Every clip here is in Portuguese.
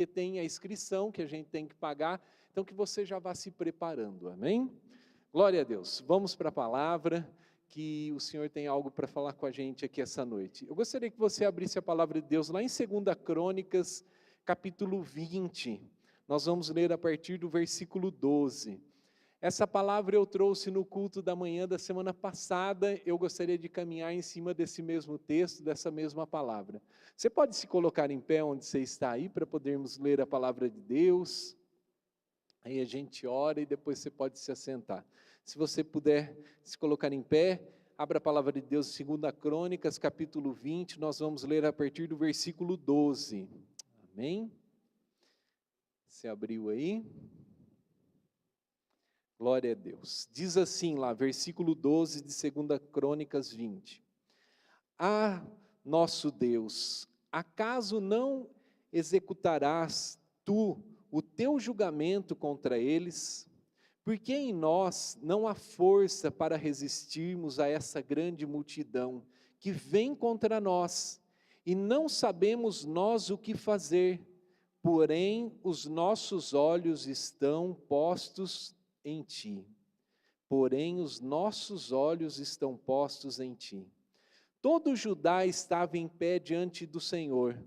porque tem a inscrição que a gente tem que pagar, então que você já vá se preparando, amém? Glória a Deus, vamos para a palavra, que o Senhor tem algo para falar com a gente aqui essa noite. Eu gostaria que você abrisse a palavra de Deus lá em 2 Crônicas, capítulo 20, nós vamos ler a partir do versículo 12. Essa palavra eu trouxe no culto da manhã da semana passada, eu gostaria de caminhar em cima desse mesmo texto, dessa mesma palavra. Você pode se colocar em pé onde você está aí, para podermos ler a palavra de Deus? Aí a gente ora e depois você pode se assentar. Se você puder se colocar em pé, abra a palavra de Deus em 2 Crônicas, capítulo 20, nós vamos ler a partir do versículo 12. Amém? Você abriu aí? Glória a Deus. Diz assim lá, versículo 12 de 2 Crônicas 20. Ah, nosso Deus, acaso não executarás tu o teu julgamento contra eles? Porque em nós não há força para resistirmos a essa grande multidão que vem contra nós, e não sabemos nós o que fazer, porém os nossos olhos estão postos em ti. Porém os nossos olhos estão postos em ti. Todo Judá estava em pé diante do Senhor,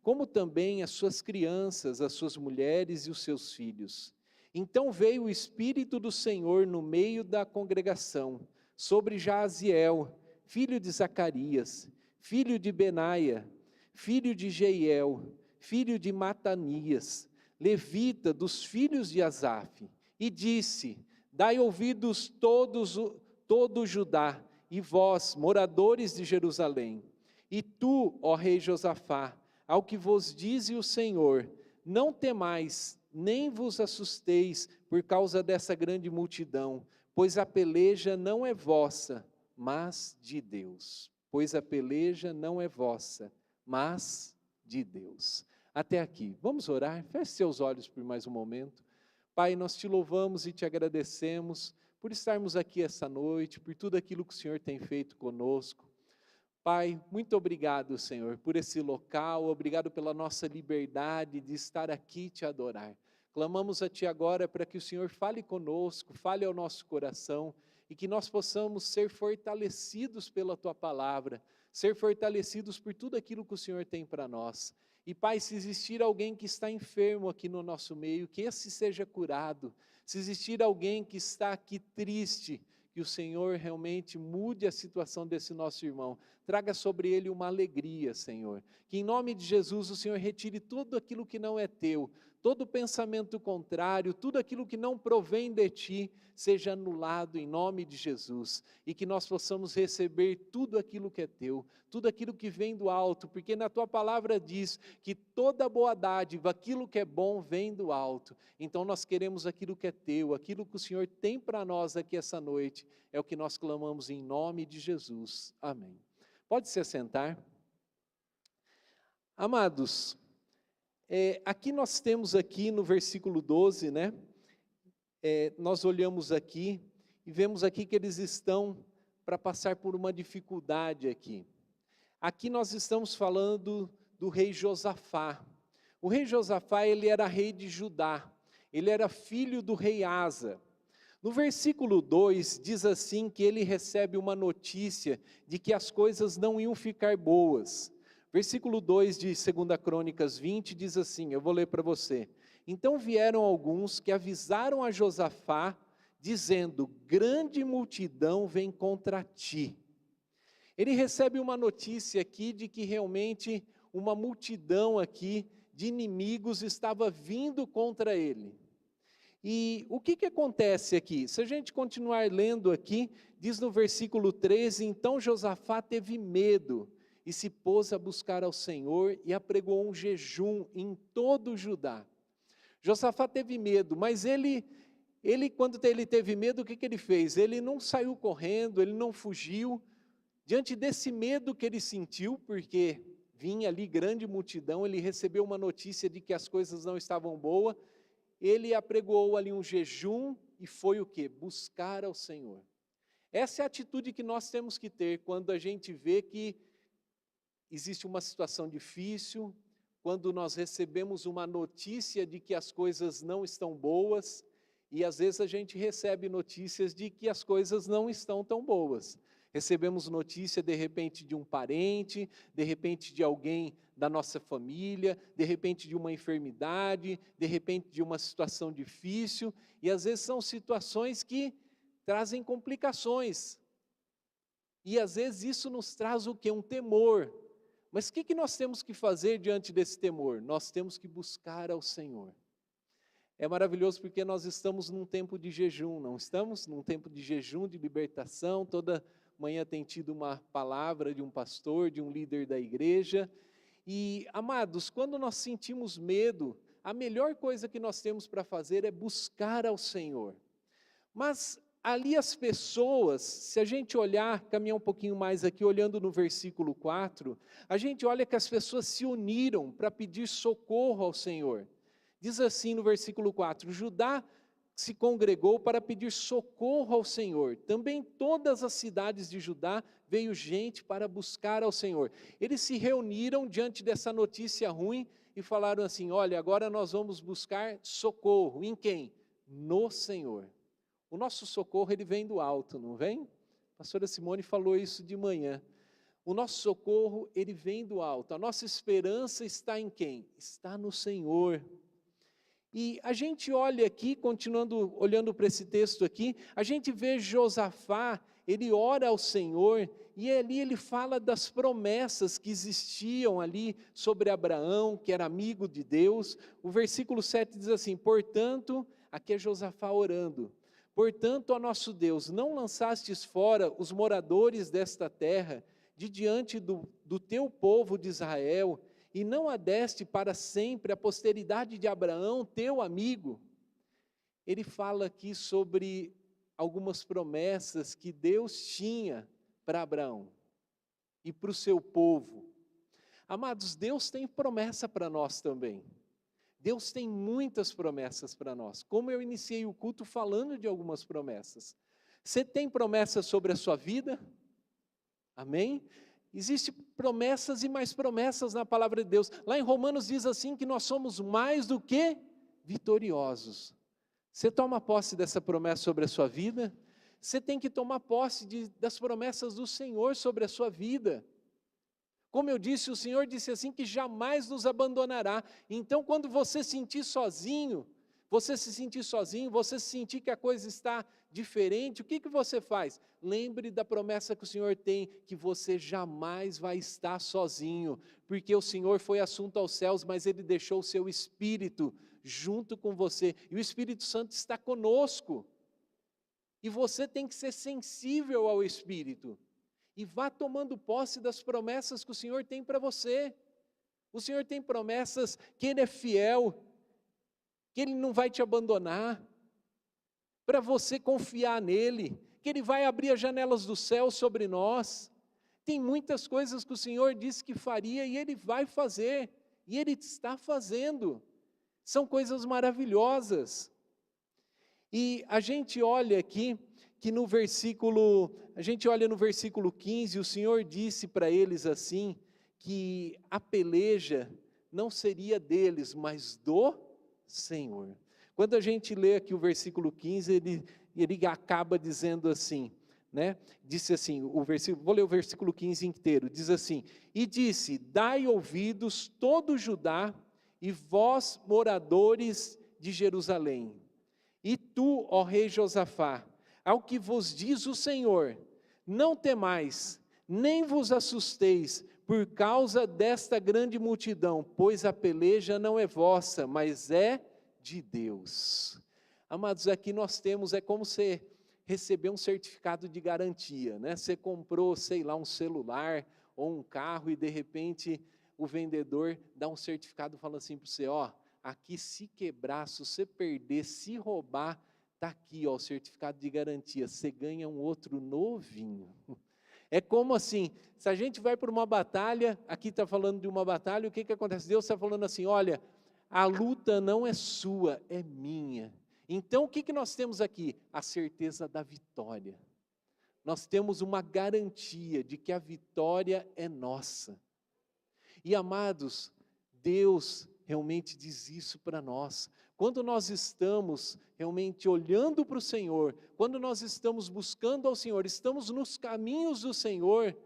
como também as suas crianças, as suas mulheres e os seus filhos. Então veio o Espírito do Senhor no meio da congregação, sobre Jaaziel, filho de Zacarias, filho de Benaia, filho de Jeiel, filho de Matanias, levita dos filhos de Asaf, e disse: dai ouvidos todo Judá, e vós, moradores de Jerusalém, e tu, ó rei Josafá, ao que vos diz o Senhor, não temais, nem vos assusteis por causa dessa grande multidão, pois a peleja não é vossa, mas de Deus. Pois a peleja não é vossa, mas de Deus. Até aqui, vamos orar? Feche seus olhos por mais um momento. Pai, nós te louvamos e te agradecemos por estarmos aqui essa noite, por tudo aquilo que o Senhor tem feito conosco. Pai, muito obrigado, Senhor, por esse local, obrigado pela nossa liberdade de estar aqui e te adorar. Clamamos a Ti agora para que o Senhor fale conosco, fale ao nosso coração e que nós possamos ser fortalecidos pela Tua palavra, ser fortalecidos por tudo aquilo que o Senhor tem para nós. E Pai, se existir alguém que está enfermo aqui no nosso meio, que esse seja curado. Se existir alguém que está aqui triste, que o Senhor realmente mude a situação desse nosso irmão. Traga sobre ele uma alegria, Senhor. Que em nome de Jesus o Senhor retire tudo aquilo que não é teu, todo pensamento contrário, tudo aquilo que não provém de ti, seja anulado em nome de Jesus. E que nós possamos receber tudo aquilo que é teu, tudo aquilo que vem do alto, porque na tua palavra diz que toda boa dádiva, aquilo que é bom vem do alto. Então nós queremos aquilo que é teu, aquilo que o Senhor tem para nós aqui essa noite, é o que nós clamamos em nome de Jesus. Amém. Pode se assentar. Amados, aqui nós temos aqui no versículo 12, né? Nós olhamos aqui e vemos aqui que eles estão para passar por uma dificuldade aqui. Aqui nós estamos falando do rei Josafá. O rei Josafá, ele era rei de Judá, ele era filho do rei Asa. No versículo 2 diz assim que ele recebe uma notícia de que as coisas não iam ficar boas. Versículo 2 de 2 Crônicas 20 diz assim, eu vou ler para você. Então vieram alguns que avisaram a Josafá, dizendo, grande multidão vem contra ti. Ele recebe uma notícia aqui de que realmente uma multidão aqui de inimigos estava vindo contra ele. E o que acontece aqui? Se a gente continuar lendo aqui, diz no versículo 13, então Josafá teve medo e se pôs a buscar ao Senhor e apregou um jejum em todo o Judá. Josafá teve medo, mas ele quando ele teve medo, o que ele fez? Ele não saiu correndo, ele não fugiu. Diante desse medo que ele sentiu, porque vinha ali grande multidão, ele recebeu uma notícia de que as coisas não estavam boas, ele apregoou ali um jejum e foi o quê? Buscar ao Senhor. Essa é a atitude que nós temos que ter quando a gente vê que existe uma situação difícil, quando nós recebemos uma notícia de que as coisas não estão boas, e às vezes a gente recebe notícias de que as coisas não estão tão boas. Recebemos notícia, de repente, de um parente, de repente de alguém da nossa família, de repente de uma enfermidade, de repente de uma situação difícil, e às vezes são situações que trazem complicações. E às vezes isso nos traz o quê? Um temor. Mas o que nós temos que fazer diante desse temor? Nós temos que buscar ao Senhor. É maravilhoso porque nós estamos num tempo de jejum, não estamos? Num tempo de jejum, de libertação. Toda manhã tem tido uma palavra de um pastor, de um líder da igreja. E, amados, quando nós sentimos medo, a melhor coisa que nós temos para fazer é buscar ao Senhor. Mas ali as pessoas, se a gente olhar, caminhar um pouquinho mais aqui, olhando no versículo 4, a gente olha que as pessoas se uniram para pedir socorro ao Senhor. Diz assim no versículo 4, Judá se congregou para pedir socorro ao Senhor. Também todas as cidades de Judá veio gente para buscar ao Senhor. Eles se reuniram diante dessa notícia ruim e falaram assim, olha, agora nós vamos buscar socorro. Em quem? No Senhor. O nosso socorro, ele vem do alto, não vem? A pastora Simone falou isso de manhã. O nosso socorro, ele vem do alto. A nossa esperança está em quem? Está no Senhor. E a gente olha aqui, continuando olhando para esse texto aqui, a gente vê Josafá, ele ora ao Senhor, e ali ele fala das promessas que existiam ali sobre Abraão, que era amigo de Deus. O versículo 7 diz assim, portanto, aqui é Josafá orando, portanto, ó nosso Deus, não lançastes fora os moradores desta terra, de diante do teu povo de Israel, e não a deste para sempre a posteridade de Abraão, teu amigo. Ele fala aqui sobre algumas promessas que Deus tinha para Abraão e para o seu povo. Amados, Deus tem promessa para nós também. Deus tem muitas promessas para nós. Como eu iniciei o culto falando de algumas promessas. Você tem promessas sobre a sua vida? Amém? Existem promessas e mais promessas na palavra de Deus. Lá em Romanos diz assim que nós somos mais do que vitoriosos. Você toma posse dessa promessa sobre a sua vida? Você tem que tomar posse das promessas do Senhor sobre a sua vida. Como eu disse, o Senhor disse assim que jamais nos abandonará. Então, quando você se sentir sozinho, você se sentir que a coisa está diferente, o que você faz? Lembre da promessa que o Senhor tem, que você jamais vai estar sozinho, porque o Senhor foi assunto aos céus, mas Ele deixou o seu Espírito junto com você, e o Espírito Santo está conosco, e você tem que ser sensível ao Espírito, e vá tomando posse das promessas que o Senhor tem para você. O Senhor tem promessas que Ele é fiel, que Ele não vai te abandonar, para você confiar nele, que Ele vai abrir as janelas do céu sobre nós. Tem muitas coisas que o Senhor disse que faria e Ele vai fazer, e Ele está fazendo. São coisas maravilhosas. E a gente olha aqui, que no versículo 15, o Senhor disse para eles assim, que a peleja não seria deles, mas do Senhor. Quando a gente lê aqui o versículo 15, ele acaba dizendo assim, né? Disse assim, vou ler o versículo 15 inteiro, diz assim, e disse, dai ouvidos todo Judá, e vós moradores de Jerusalém, e tu, ó rei Josafá, ao que vos diz o Senhor, não temais, nem vos assusteis, por causa desta grande multidão, pois a peleja não é vossa, mas é de Deus. Amados, aqui nós temos, é como você receber um certificado de garantia, né? Você comprou, sei lá, um celular ou um carro e de repente o vendedor dá um certificado falando assim para você, ó, aqui se quebrar, se você perder, se roubar, está aqui, ó, o certificado de garantia, você ganha um outro novinho. É como assim, se a gente vai para uma batalha, aqui está falando de uma batalha, o que acontece? Deus está falando assim, olha, a luta não é sua, é minha. Então o que nós temos aqui? A certeza da vitória. Nós temos uma garantia de que a vitória é nossa. E amados, Deus realmente diz isso para nós. Quando nós estamos realmente olhando para o Senhor, quando nós estamos buscando ao Senhor, estamos nos caminhos do Senhor,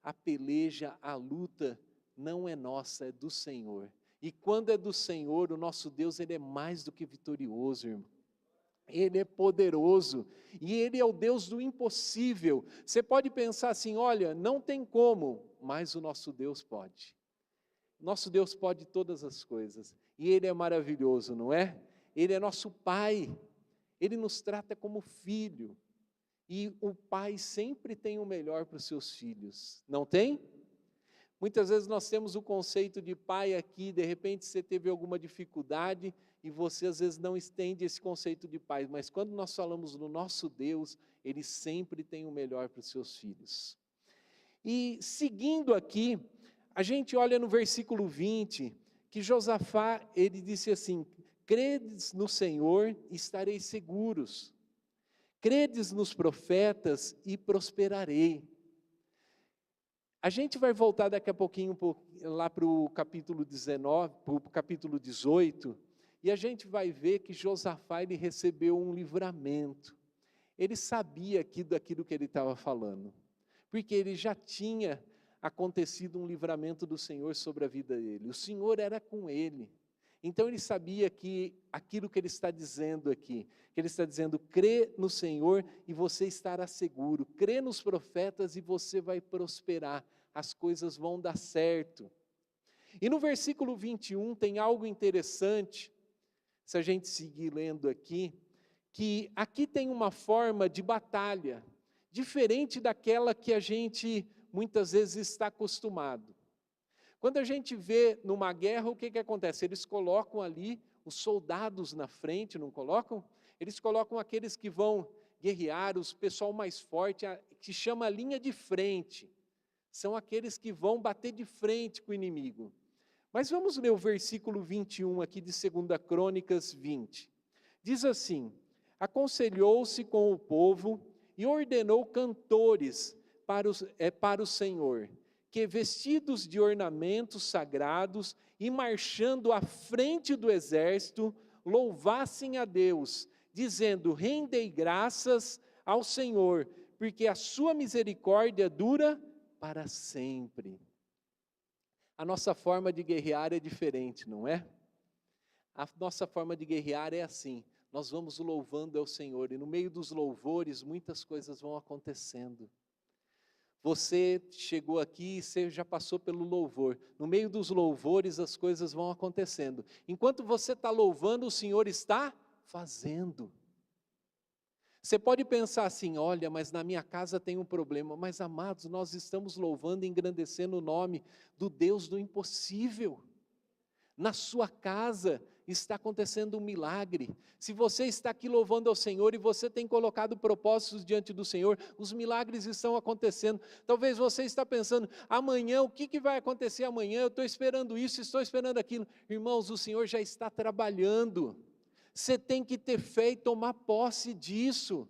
a peleja, a luta não é nossa, é do Senhor. E quando é do Senhor, o nosso Deus, Ele é mais do que vitorioso, irmão. Ele é poderoso, e Ele é o Deus do impossível. Você pode pensar assim, olha, não tem como, mas o nosso Deus pode. Nosso Deus pode todas as coisas, e Ele é maravilhoso, não é? Ele é nosso Pai, Ele nos trata como filho, e o Pai sempre tem o melhor para os seus filhos, não tem? Muitas vezes nós temos o conceito de pai aqui, de repente você teve alguma dificuldade, e você às vezes não estende esse conceito de pai, mas quando nós falamos do nosso Deus, Ele sempre tem o melhor para os seus filhos. E seguindo aqui, a gente olha no versículo 20, que Josafá, ele disse assim, credes no Senhor e estareis seguros, credes nos profetas e prosperarei. A gente vai voltar daqui a pouquinho lá para o capítulo 19, para o capítulo 18, e a gente vai ver que Josafá, ele recebeu um livramento. Ele sabia daquilo que ele estava falando, porque ele já tinha acontecido um livramento do Senhor sobre a vida dele. O Senhor era com ele. Então ele sabia que aquilo que ele está dizendo aqui, que ele está dizendo, crê no Senhor e você estará seguro, crê nos profetas e você vai prosperar, as coisas vão dar certo. E no versículo 21 tem algo interessante, se a gente seguir lendo aqui, que aqui tem uma forma de batalha, diferente daquela que a gente muitas vezes está acostumado. Quando a gente vê numa guerra, o que acontece? Eles colocam ali os soldados na frente, não colocam? Eles colocam aqueles que vão guerrear, o pessoal mais forte, que chama a linha de frente. São aqueles que vão bater de frente com o inimigo. Mas vamos ler o versículo 21 aqui de 2 Crônicas 20. Diz assim, aconselhou-se com o povo e ordenou cantores para o Senhor, que vestidos de ornamentos sagrados e marchando à frente do exército, louvassem a Deus, dizendo, rendei graças ao Senhor, porque a sua misericórdia dura para sempre. A nossa forma de guerrear é diferente, não é? A nossa forma de guerrear é assim, nós vamos louvando ao Senhor, e no meio dos louvores, muitas coisas vão acontecendo. Você chegou aqui e você já passou pelo louvor. No meio dos louvores as coisas vão acontecendo. Enquanto você está louvando, o Senhor está fazendo. Você pode pensar assim, olha, mas na minha casa tem um problema. Mas amados, nós estamos louvando e engrandecendo o nome do Deus do impossível. Na sua casa está acontecendo um milagre. Se você está aqui louvando ao Senhor e você tem colocado propósitos diante do Senhor, os milagres estão acontecendo. Talvez você está pensando, amanhã, o que vai acontecer amanhã? Eu estou esperando isso, estou esperando aquilo. Irmãos, o Senhor já está trabalhando. Você tem que ter fé e tomar posse disso.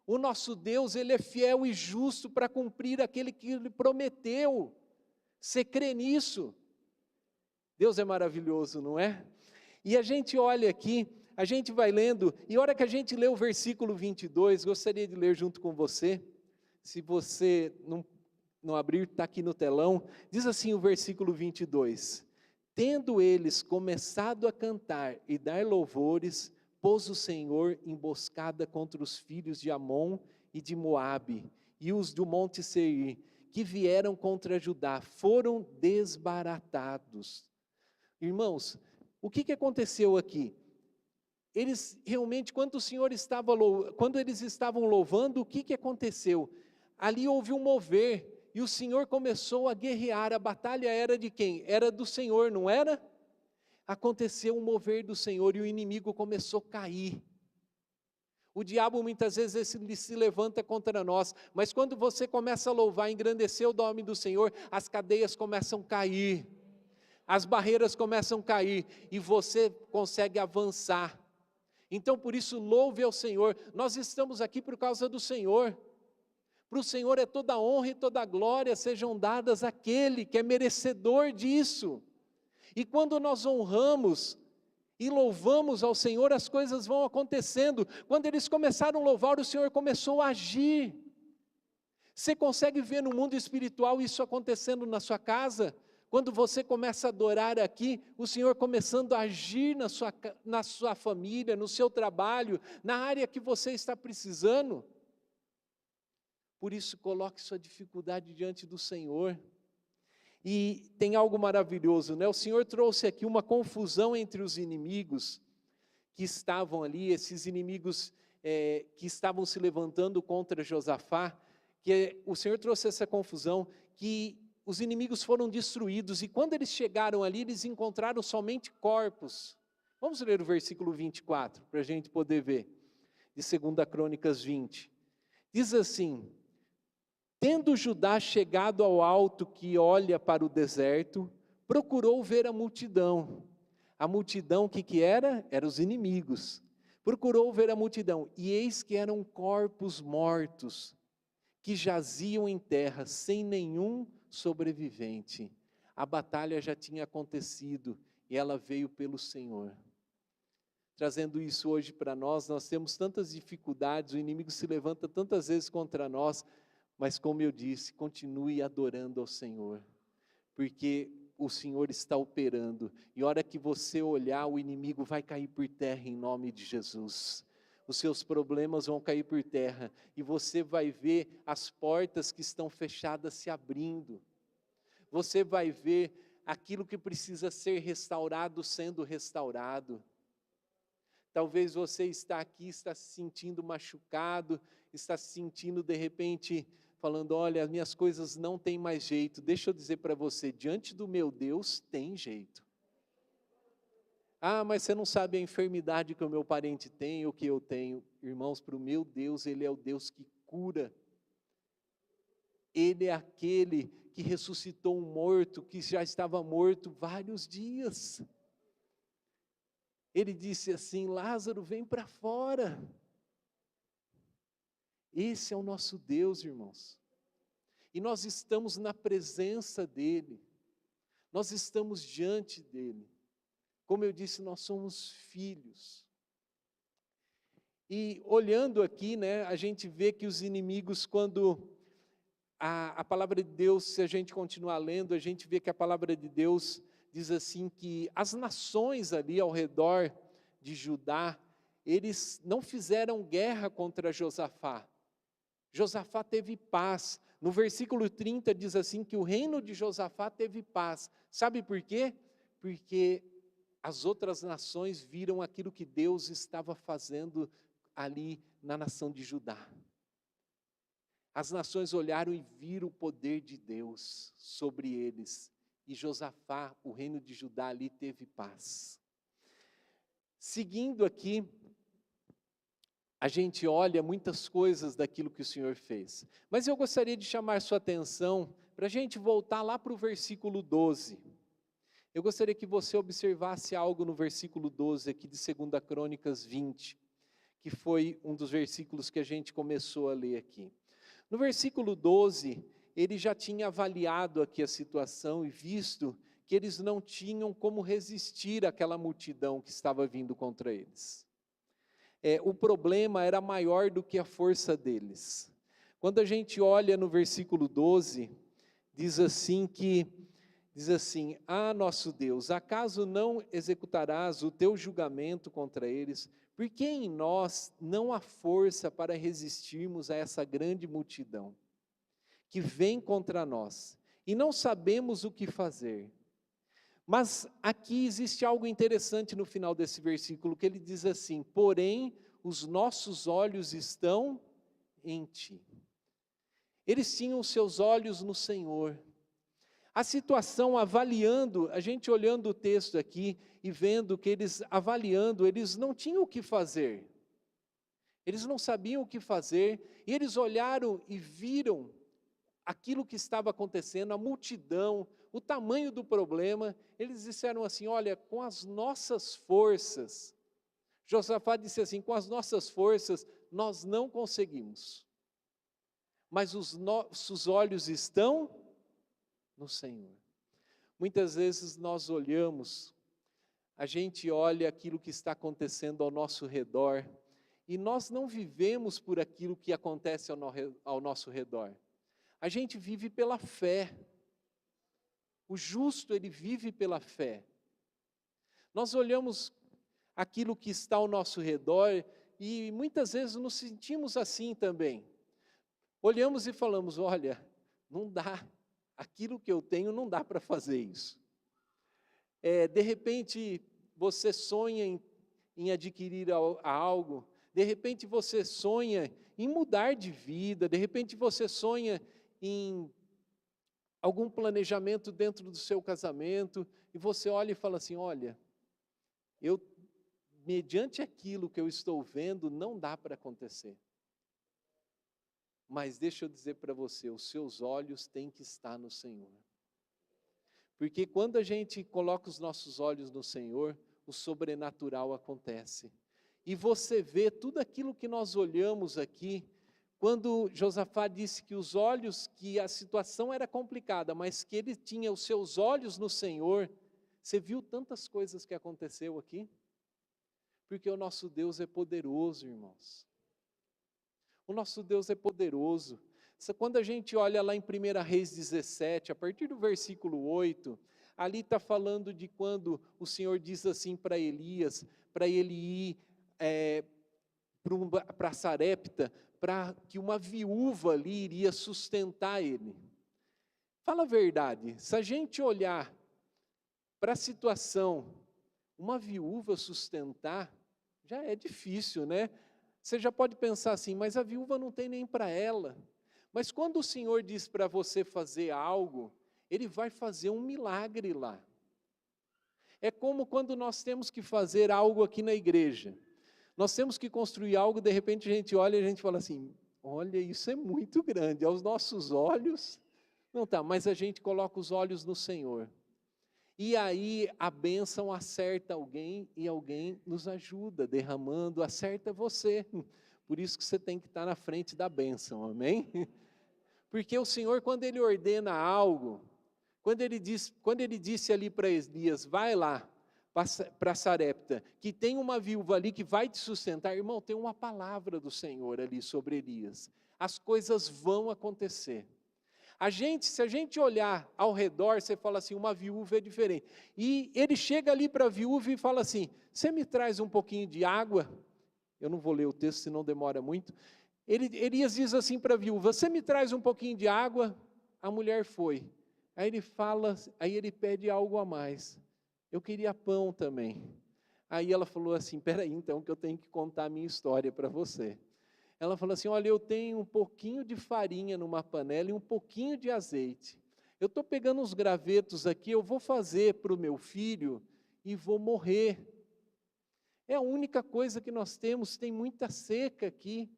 O nosso Deus, Ele é fiel e justo para cumprir aquele que Ele prometeu. Você crê nisso? Deus é maravilhoso, não é? E a gente olha aqui, a gente vai lendo, e a hora que a gente lê o versículo 22, gostaria de ler junto com você, se você não abrir, está aqui no telão, diz assim o versículo 22, tendo eles começado a cantar e dar louvores, pôs o Senhor emboscada contra os filhos de Amon e de Moabe, e os do monte Seir, que vieram contra Judá, foram desbaratados. Irmãos, o que aconteceu aqui? Eles realmente, quando eles estavam louvando, o que aconteceu? Ali houve um mover, e o Senhor começou a guerrear, a batalha era de quem? Era do Senhor, não era? Aconteceu um mover do Senhor e o inimigo começou a cair. O diabo muitas vezes ele se levanta contra nós, mas quando você começa a louvar, engrandecer o nome do Senhor, as cadeias começam a cair. As barreiras começam a cair e você consegue avançar. Então por isso louve ao Senhor, nós estamos aqui por causa do Senhor. Para o Senhor é toda a honra e toda a glória sejam dadas àquele que é merecedor disso. E quando nós honramos e louvamos ao Senhor, as coisas vão acontecendo. Quando eles começaram a louvar, o Senhor começou a agir. Você consegue ver no mundo espiritual isso acontecendo na sua casa? Quando você começa a adorar aqui, o Senhor começando a agir na sua família, no seu trabalho, na área que você está precisando. Por isso, coloque sua dificuldade diante do Senhor. E tem algo maravilhoso, né? O Senhor trouxe aqui uma confusão entre os inimigos que estavam ali, esses inimigos que estavam se levantando contra Josafá, que o Senhor trouxe essa confusão, que os inimigos foram destruídos, e quando eles chegaram ali, eles encontraram somente corpos. Vamos ler o versículo 24, para a gente poder ver, de 2 Crônicas 20. Diz assim: tendo Judá chegado ao alto que olha para o deserto, procurou ver a multidão. A multidão, o que era? Eram os inimigos. Procurou ver a multidão, e eis que eram corpos mortos, que jaziam em terra, sem nenhum sobrevivente. A batalha já tinha acontecido, e ela veio pelo Senhor. Trazendo isso hoje para nós temos tantas dificuldades, o inimigo se levanta tantas vezes contra nós, mas como eu disse, continue adorando ao Senhor, porque o Senhor está operando, e a hora que você olhar, o inimigo vai cair por terra em nome de Jesus. Os seus problemas vão cair por terra, e você vai ver as portas que estão fechadas se abrindo. Você vai ver aquilo que precisa ser restaurado sendo restaurado. Talvez você está aqui, está se sentindo machucado, está se sentindo de repente falando, olha, as minhas coisas não têm mais jeito. Deixa eu dizer para você, diante do meu Deus tem jeito. Ah, mas você não sabe a enfermidade que o meu parente tem ou que eu tenho. Irmãos, para o meu Deus, Ele é o Deus que cura. Ele é aquele que ressuscitou um morto, que já estava morto vários dias. Ele disse assim, Lázaro, vem para fora. Esse é o nosso Deus, irmãos. E nós estamos na presença dEle. Nós estamos diante dEle. Como eu disse, nós somos filhos. E olhando aqui, né, a gente vê que os inimigos, quando a palavra de Deus, se a gente continuar lendo, a gente vê que a palavra de Deus diz assim que as nações ali ao redor de Judá, eles não fizeram guerra contra Josafá. Josafá teve paz. No versículo 30 diz assim que o reino de Josafá teve paz. Sabe por quê? Porque as outras nações viram aquilo que Deus estava fazendo ali na nação de Judá. As nações olharam e viram o poder de Deus sobre eles. E Josafá, o reino de Judá ali teve paz. Seguindo aqui, a gente olha muitas coisas daquilo que o Senhor fez. Mas eu gostaria de chamar sua atenção para a gente voltar lá para o versículo 12. Eu gostaria que você observasse algo no versículo 12 aqui de 2 Crônicas 20, que foi um dos versículos que a gente começou a ler aqui. No versículo 12, ele já tinha avaliado aqui a situação e visto que eles não tinham como resistir àquela multidão que estava vindo contra eles. O problema era maior do que a força deles. Quando a gente olha no versículo 12, diz assim, nosso Deus, acaso não executarás o teu julgamento contra eles? Porque em nós não há força para resistirmos a essa grande multidão que vem contra nós, e não sabemos o que fazer. Mas aqui existe algo interessante no final desse versículo, que ele diz assim, porém, os nossos olhos estão em ti. Eles tinham seus olhos no Senhor. A situação avaliando, a gente olhando o texto aqui e vendo que eles avaliando, eles não tinham o que fazer. Eles não sabiam o que fazer, e eles olharam e viram aquilo que estava acontecendo, a multidão, o tamanho do problema. Eles disseram assim, olha, com as nossas forças, Josafá disse assim, com as nossas forças nós não conseguimos, mas os nossos olhos estão no Senhor. Muitas vezes nós olhamos, a gente olha aquilo que está acontecendo ao nosso redor, e nós não vivemos por aquilo que acontece ao nosso redor. A gente vive pela fé. O justo, ele vive pela fé. Nós olhamos aquilo que está ao nosso redor e muitas vezes nos sentimos assim também. Olhamos e falamos, olha, não dá, aquilo que eu tenho não dá para fazer isso. De repente, você sonha em adquirir algo, de repente você sonha em mudar de vida, de repente você sonha em algum planejamento dentro do seu casamento, e você olha e fala assim, olha, mediante aquilo que eu estou vendo, não dá para acontecer. Mas deixa eu dizer para você, os seus olhos têm que estar no Senhor. Porque quando a gente coloca os nossos olhos no Senhor, o sobrenatural acontece. E você vê tudo aquilo que nós olhamos aqui, quando Josafá disse que os olhos, que a situação era complicada, mas que ele tinha os seus olhos no Senhor, você viu tantas coisas que aconteceu aqui? Porque o nosso Deus é poderoso, irmãos. O nosso Deus é poderoso. Quando a gente olha lá em 1 Reis 17, a partir do versículo 8, ali está falando de quando o Senhor diz assim para Elias, para ele ir para Sarepta, para que uma viúva ali iria sustentar ele. Fala a verdade, se a gente olhar para a situação, uma viúva sustentar, já é difícil, né? Você já pode pensar assim, mas a viúva não tem nem para ela. Mas quando o Senhor diz para você fazer algo, Ele vai fazer um milagre lá. É como quando nós temos que fazer algo aqui na igreja. Nós temos que construir algo, de repente a gente olha e a gente fala assim, olha, isso é muito grande, aos nossos olhos, não tá, mas a gente coloca os olhos no Senhor. E aí a bênção acerta alguém e alguém nos ajuda, derramando, acerta você. Por isso que você tem que estar na frente da bênção, amém? Porque o Senhor, quando Ele ordena algo, quando Ele disse ali para Elias, vai lá para Sarepta, que tem uma viúva ali que vai te sustentar, irmão, tem uma palavra do Senhor ali sobre Elias. As coisas vão acontecer. Se a gente olhar ao redor, você fala assim, uma viúva é diferente. E ele chega ali para a viúva e fala assim, você me traz um pouquinho de água? Eu não vou ler o texto, senão demora muito. Elias diz assim para a viúva, você me traz um pouquinho de água? A mulher foi. Aí ele pede algo a mais. Eu queria pão também. Aí ela falou assim, peraí então que eu tenho que contar a minha história para você. Ela falou assim, olha, eu tenho um pouquinho de farinha numa panela e um pouquinho de azeite. Eu estou pegando uns gravetos aqui, eu vou fazer para o meu filho e vou morrer. É a única coisa que nós temos, tem muita seca aqui.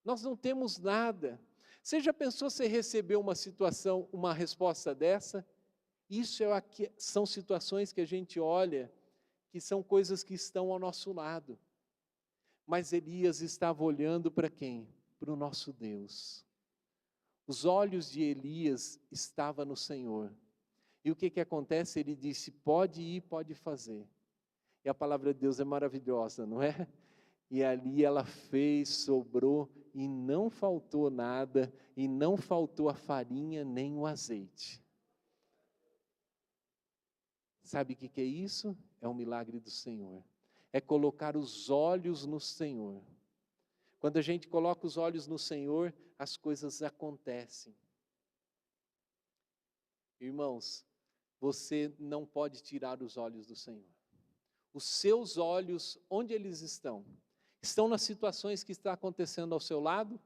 Nós não temos nada. Você já pensou se recebeu uma resposta dessa? São situações que a gente olha, que são coisas que estão ao nosso lado. Mas Elias estava olhando para quem? Para o nosso Deus. Os olhos de Elias estavam no Senhor. E o que acontece? Ele disse, pode ir, pode fazer. E a palavra de Deus é maravilhosa, não é? E ali ela fez, sobrou, e não faltou nada, e não faltou a farinha nem o azeite. Sabe o que é isso? É um milagre do Senhor. É colocar os olhos no Senhor. Quando a gente coloca os olhos no Senhor, as coisas acontecem. Irmãos, você não pode tirar os olhos do Senhor. Os seus olhos, onde eles estão? Estão nas situações que está acontecendo ao seu lado?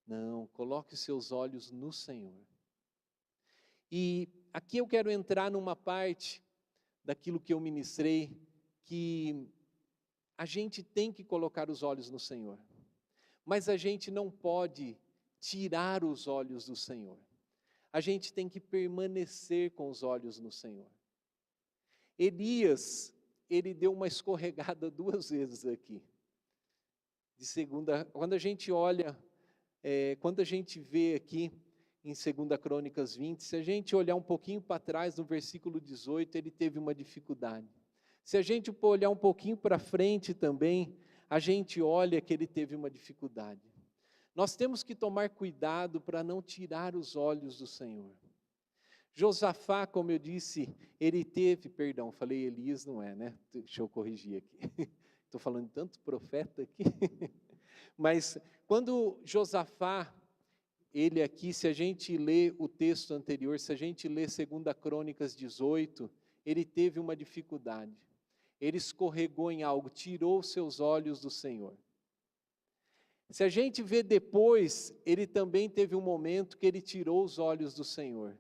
Não, coloque os seus olhos no Senhor. E aqui eu quero entrar numa parte daquilo que eu ministrei, que a gente tem que colocar os olhos no Senhor, mas a gente não pode tirar os olhos do Senhor. A gente tem que permanecer com os olhos no Senhor. Elias, ele deu uma escorregada 2 vezes aqui. Quando a gente olha, quando a gente vê aqui, em 2 Crônicas 20, se a gente olhar um pouquinho para trás, no versículo 18, ele teve uma dificuldade. Se a gente olhar um pouquinho para frente também, a gente olha que ele teve uma dificuldade. Nós temos que tomar cuidado para não tirar os olhos do Senhor. Josafá, como eu disse, ele teve, perdão, falei Elias, não é, né? Deixa eu corrigir aqui. Estou falando de tanto profeta aqui. Mas quando Josafá, ele aqui, se a gente lê o texto anterior, se a gente lê 2 Crônicas 18, ele teve uma dificuldade. Ele escorregou em algo, tirou seus olhos do Senhor. Se a gente vê depois, ele também teve um momento que ele tirou os olhos do Senhor.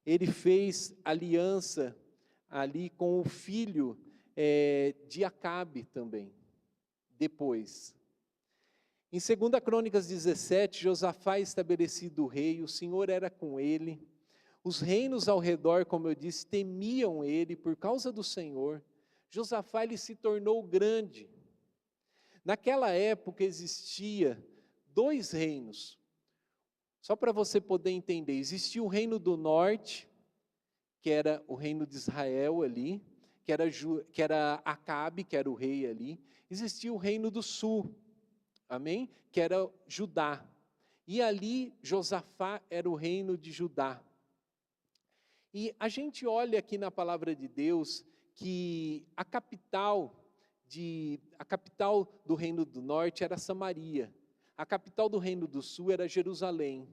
Ele fez aliança ali com o filho de Acabe também, depois. Em 2 Crônicas 17, Josafá é estabelecido rei, o Senhor era com ele, os reinos ao redor, como eu disse, temiam ele por causa do Senhor. Josafá ele se tornou grande. Naquela época existia 2 reinos, só para você poder entender, existia o reino do norte, que era o reino de Israel ali, que era Acabe, que era o rei ali, existia o reino do sul, amém? Que era Judá, e ali Josafá era o reino de Judá. E a gente olha aqui na palavra de Deus, que a capital do reino do norte era Samaria, a capital do reino do sul era Jerusalém.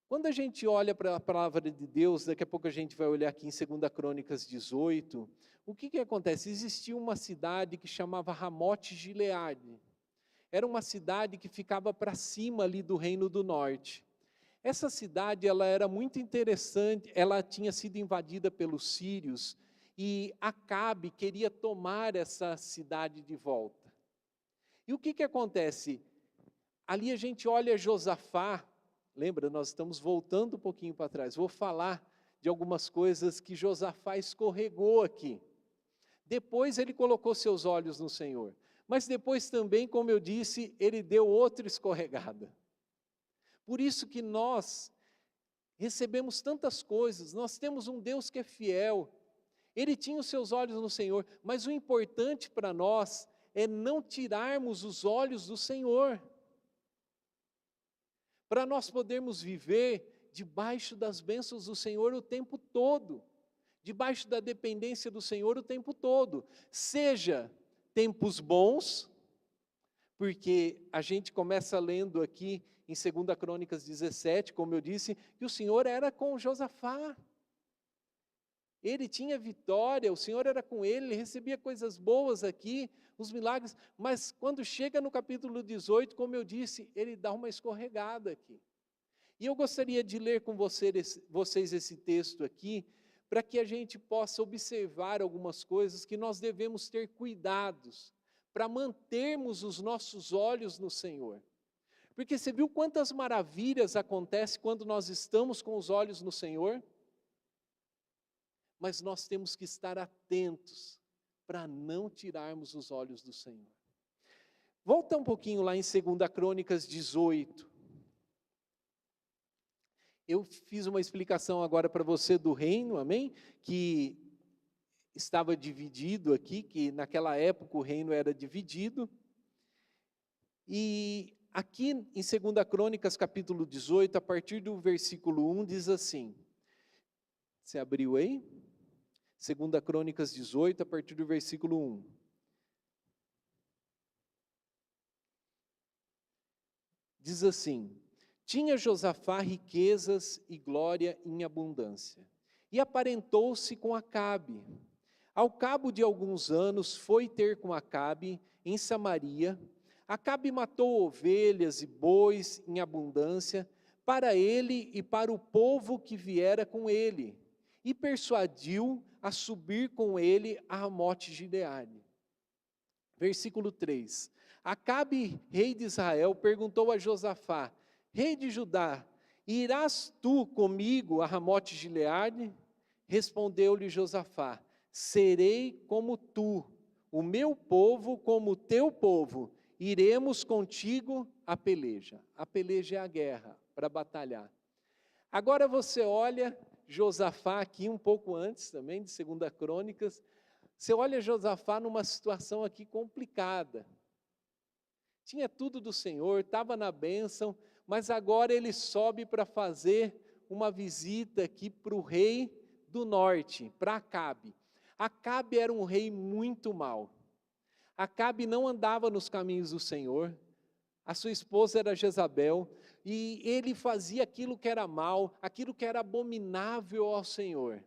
Quando a gente olha para a palavra de Deus, daqui a pouco a gente vai olhar aqui em 2 Crônicas 18, o que acontece? Existia uma cidade que chamava Ramote-Gileade, era uma cidade que ficava para cima ali do reino do norte. Essa cidade ela era muito interessante, ela tinha sido invadida pelos sírios, e Acabe queria tomar essa cidade de volta. E o que acontece? Ali a gente olha Josafá, lembra, nós estamos voltando um pouquinho para trás, vou falar de algumas coisas que Josafá escorregou aqui. Depois ele colocou seus olhos no Senhor, mas depois também, como eu disse, ele deu outra escorregada. Por isso que nós recebemos tantas coisas, nós temos um Deus que é fiel, ele tinha os seus olhos no Senhor, mas o importante para nós é não tirarmos os olhos do Senhor, para nós podermos viver debaixo das bênçãos do Senhor o tempo todo, debaixo da dependência do Senhor o tempo todo, seja tempos bons, porque a gente começa lendo aqui em 2 Crônicas 17, como eu disse, que o Senhor era com Josafá, ele tinha vitória, o Senhor era com ele recebia coisas boas aqui, os milagres, mas quando chega no capítulo 18, como eu disse, ele dá uma escorregada aqui. E eu gostaria de ler com vocês esse texto aqui, para que a gente possa observar algumas coisas que nós devemos ter cuidados, para mantermos os nossos olhos no Senhor. Porque você viu quantas maravilhas acontecem quando nós estamos com os olhos no Senhor? Mas nós temos que estar atentos para não tirarmos os olhos do Senhor. Volta um pouquinho lá em 2 Crônicas 18. Eu fiz uma explicação agora para você do reino, amém? Que estava dividido aqui, que naquela época o reino era dividido. E aqui em 2 Crônicas capítulo 18, a partir do versículo 1, diz assim, você abriu aí? 2 Crônicas 18, a partir do versículo 1. Diz assim, tinha Josafá riquezas e glória em abundância, e aparentou-se com Acabe. Ao cabo de alguns anos, foi ter com Acabe em Samaria. Acabe matou ovelhas e bois em abundância, para ele e para o povo que viera com ele, e persuadiu a subir com ele a Ramote-Gileade. Versículo 3. Acabe, rei de Israel, perguntou a Josafá, rei de Judá, irás tu comigo a Ramote-Gileade? Respondeu-lhe Josafá, serei como tu, o meu povo como o teu povo, iremos contigo à peleja. A peleja é a guerra, para batalhar. Agora você olha Josafá aqui um pouco antes também, de 2 Crônicas, você olha Josafá numa situação aqui complicada. Tinha tudo do Senhor, estava na bênção, mas agora ele sobe para fazer uma visita aqui para o rei do norte, para Acabe. Acabe era um rei muito mau. Acabe não andava nos caminhos do Senhor, a sua esposa era Jezabel, e ele fazia aquilo que era mal, aquilo que era abominável ao Senhor.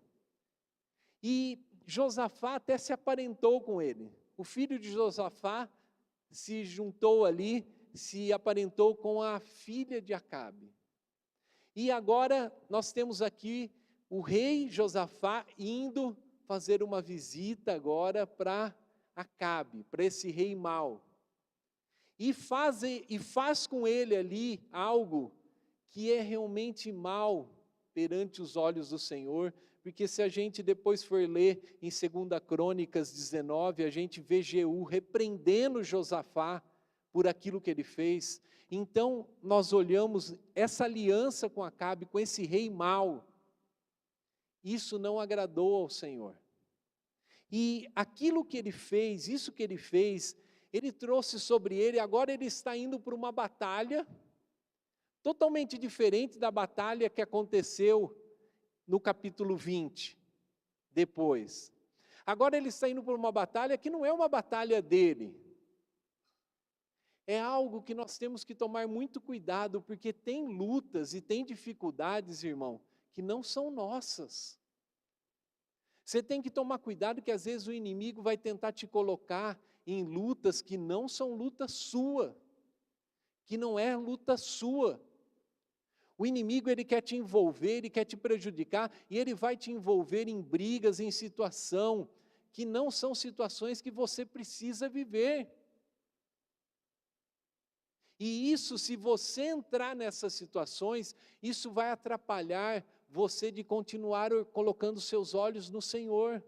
E Josafá até se aparentou com ele. O filho de Josafá se juntou ali, se aparentou com a filha de Acabe. E agora nós temos aqui o rei Josafá indo fazer uma visita agora para Acabe, para esse rei mau. E faz com ele ali algo que é realmente mal perante os olhos do Senhor, porque se a gente depois for ler em 2 Crônicas 19, a gente vê Jeú repreendendo Josafá por aquilo que ele fez. Então nós olhamos essa aliança com Acabe, com esse rei mau, isso não agradou ao Senhor. E aquilo que ele fez, isso que ele fez, ele trouxe sobre ele, agora ele está indo para uma batalha, totalmente diferente da batalha que aconteceu no capítulo 20, depois. Agora ele está indo para uma batalha que não é uma batalha dele. É algo que nós temos que tomar muito cuidado, porque tem lutas e tem dificuldades, irmão, que não são nossas. Você tem que tomar cuidado que às vezes o inimigo vai tentar te colocar em lutas que não são luta sua, que não é luta sua. O inimigo, ele quer te envolver, ele quer te prejudicar, e ele vai te envolver em brigas, em situação, que não são situações que você precisa viver. E isso, se você entrar nessas situações, isso vai atrapalhar você de continuar colocando seus olhos no Senhor.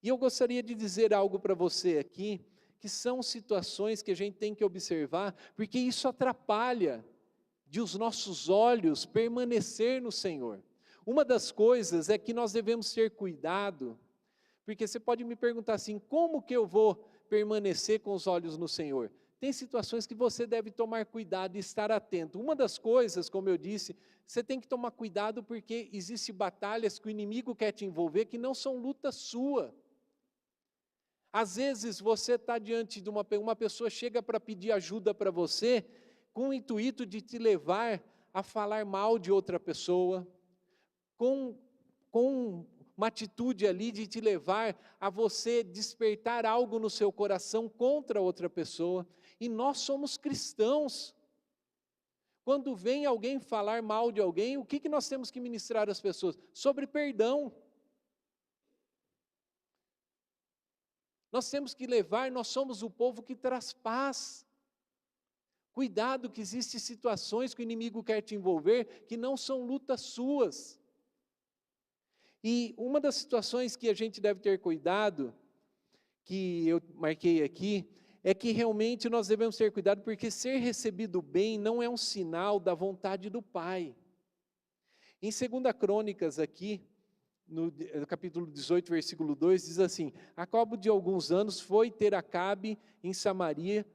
E eu gostaria de dizer algo para você aqui, que são situações que a gente tem que observar, porque isso atrapalha de os nossos olhos permanecer no Senhor. Uma das coisas é que nós devemos ter cuidado, porque você pode me perguntar assim, como que eu vou permanecer com os olhos no Senhor? Tem situações que você deve tomar cuidado e estar atento. Uma das coisas, como eu disse, você tem que tomar cuidado porque existem batalhas que o inimigo quer te envolver que não são luta sua. Às vezes você está diante de uma pessoa chega para pedir ajuda para você, com o intuito de te levar a falar mal de outra pessoa, com uma atitude ali de te levar a você despertar algo no seu coração contra outra pessoa. E nós somos cristãos. Quando vem alguém falar mal de alguém, o que nós temos que ministrar às pessoas? Sobre perdão. Nós temos que levar, nós somos o povo que traz paz. Cuidado que existem situações que o inimigo quer te envolver, que não são lutas suas. E uma das situações que a gente deve ter cuidado, que eu marquei aqui, é que realmente nós devemos ter cuidado, porque ser recebido bem não é um sinal da vontade do Pai. Em 2 Crônicas aqui, no capítulo 18, versículo 2, diz assim: a cabo de alguns anos foi ter Acabe em Samaria,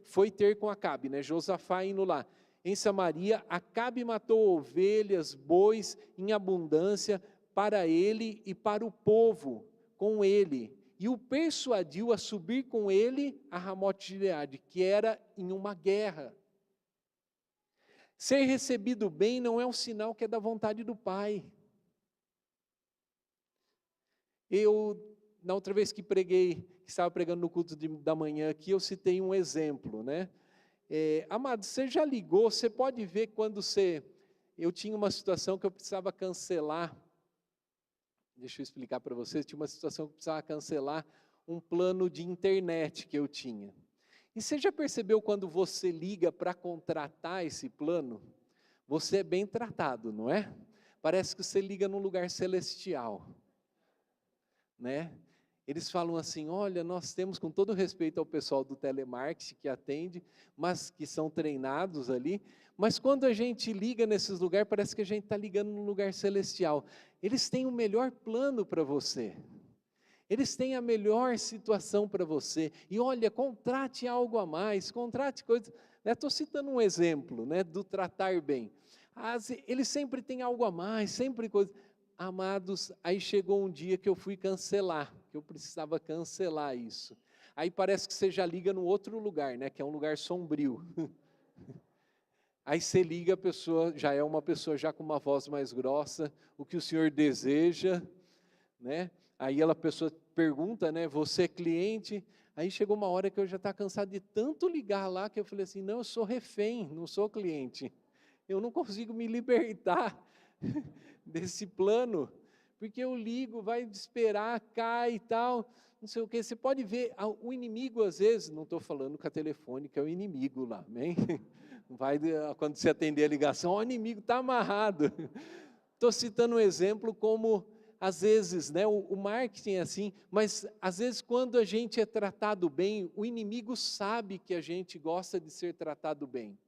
foi ter com Acabe, Josafá indo lá. Em Samaria, Acabe matou ovelhas, bois em abundância para ele e para o povo com ele, e o persuadiu a subir com ele a Ramote-Gileade, que era em uma guerra. Ser recebido bem não é um sinal que é da vontade do Pai. Eu, na outra vez que estava pregando no culto da manhã aqui, eu citei um exemplo, amado, você já ligou, você pode ver quando eu tinha uma situação que eu precisava cancelar, deixa eu explicar para vocês, tinha uma situação que eu precisava cancelar um plano de internet que eu tinha. E você já percebeu quando você liga para contratar esse plano, você é bem tratado, não é? Parece que você liga num lugar celestial. Eles falam assim: olha, nós temos, com todo respeito ao pessoal do telemarketing que atende, mas que são treinados ali, mas quando a gente liga nesses lugares, parece que a gente está ligando num lugar celestial. Eles têm o melhor plano para você. Eles têm a melhor situação para você. E olha, contrate algo a mais, contrate coisas. Estou citando um exemplo, né, do tratar bem. Eles sempre têm algo a mais, sempre coisa. Amados, aí chegou um dia que eu fui cancelar, que eu precisava cancelar isso. Aí parece que você já liga no outro lugar, né, que é um lugar sombrio. Aí você liga, a pessoa já é uma pessoa já com uma voz mais grossa, o que o senhor deseja, né? Aí a pessoa pergunta, né, você é cliente? Aí chegou uma hora que eu já estava cansado de tanto ligar lá, que eu falei assim, não, eu sou refém, não sou cliente. Eu não consigo me libertar desse plano, porque eu ligo, vai esperar, cai e tal, não sei o que. Você pode ver, o inimigo às vezes, não estou falando com a telefônica, é o inimigo lá, amém? Vai, quando você atender a ligação, o inimigo está amarrado. Estou citando um exemplo como, às vezes, né, o marketing é assim, mas às vezes quando a gente é tratado bem, o inimigo sabe que a gente gosta de ser tratado bem.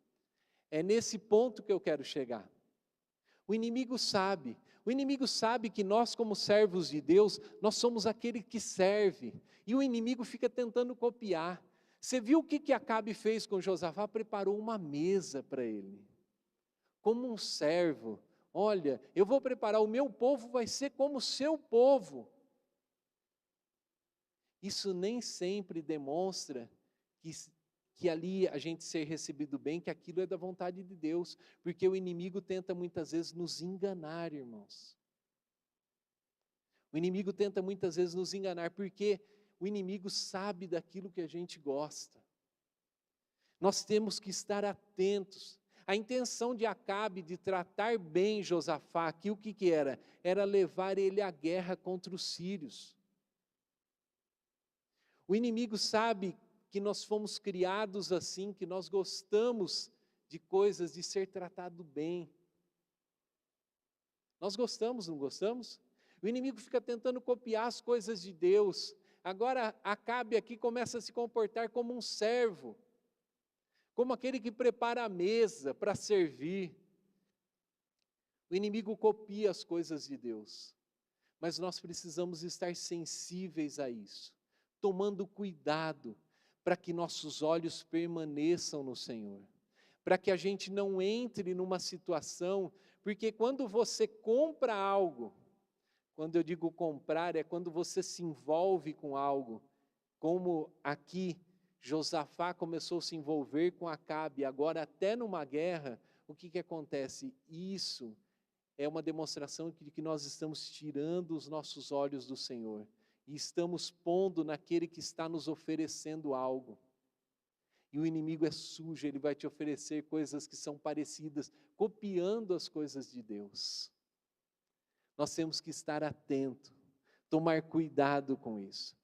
É nesse ponto que eu quero chegar. O inimigo sabe que nós como servos de Deus, nós somos aquele que serve, e o inimigo fica tentando copiar. Você viu o que Acabe fez com Josafá? Preparou uma mesa para ele, como um servo. Olha, eu vou preparar, o meu povo vai ser como o seu povo. Isso nem sempre demonstra que ali a gente ser recebido bem, que aquilo é da vontade de Deus, porque o inimigo tenta muitas vezes nos enganar, irmãos. O inimigo tenta muitas vezes nos enganar, porque o inimigo sabe daquilo que a gente gosta. Nós temos que estar atentos. A intenção de Acabe de tratar bem Josafá, aqui o que era? Era levar ele à guerra contra os sírios. O inimigo sabe que nós fomos criados assim, que nós gostamos de coisas, de ser tratado bem. Nós gostamos, não gostamos? O inimigo fica tentando copiar as coisas de Deus. Agora Acabe aqui começa a se comportar como um servo, como aquele que prepara a mesa para servir. O inimigo copia as coisas de Deus, mas nós precisamos estar sensíveis a isso, tomando cuidado para que nossos olhos permaneçam no Senhor, para que a gente não entre numa situação, porque quando você compra algo, quando eu digo comprar, é quando você se envolve com algo, como aqui Josafá começou a se envolver com Acabe, agora até numa guerra, o que acontece? Isso é uma demonstração de que nós estamos tirando os nossos olhos do Senhor, e estamos pondo naquele que está nos oferecendo algo. E o inimigo é sujo, ele vai te oferecer coisas que são parecidas, copiando as coisas de Deus. Nós temos que estar atento, tomar cuidado com isso.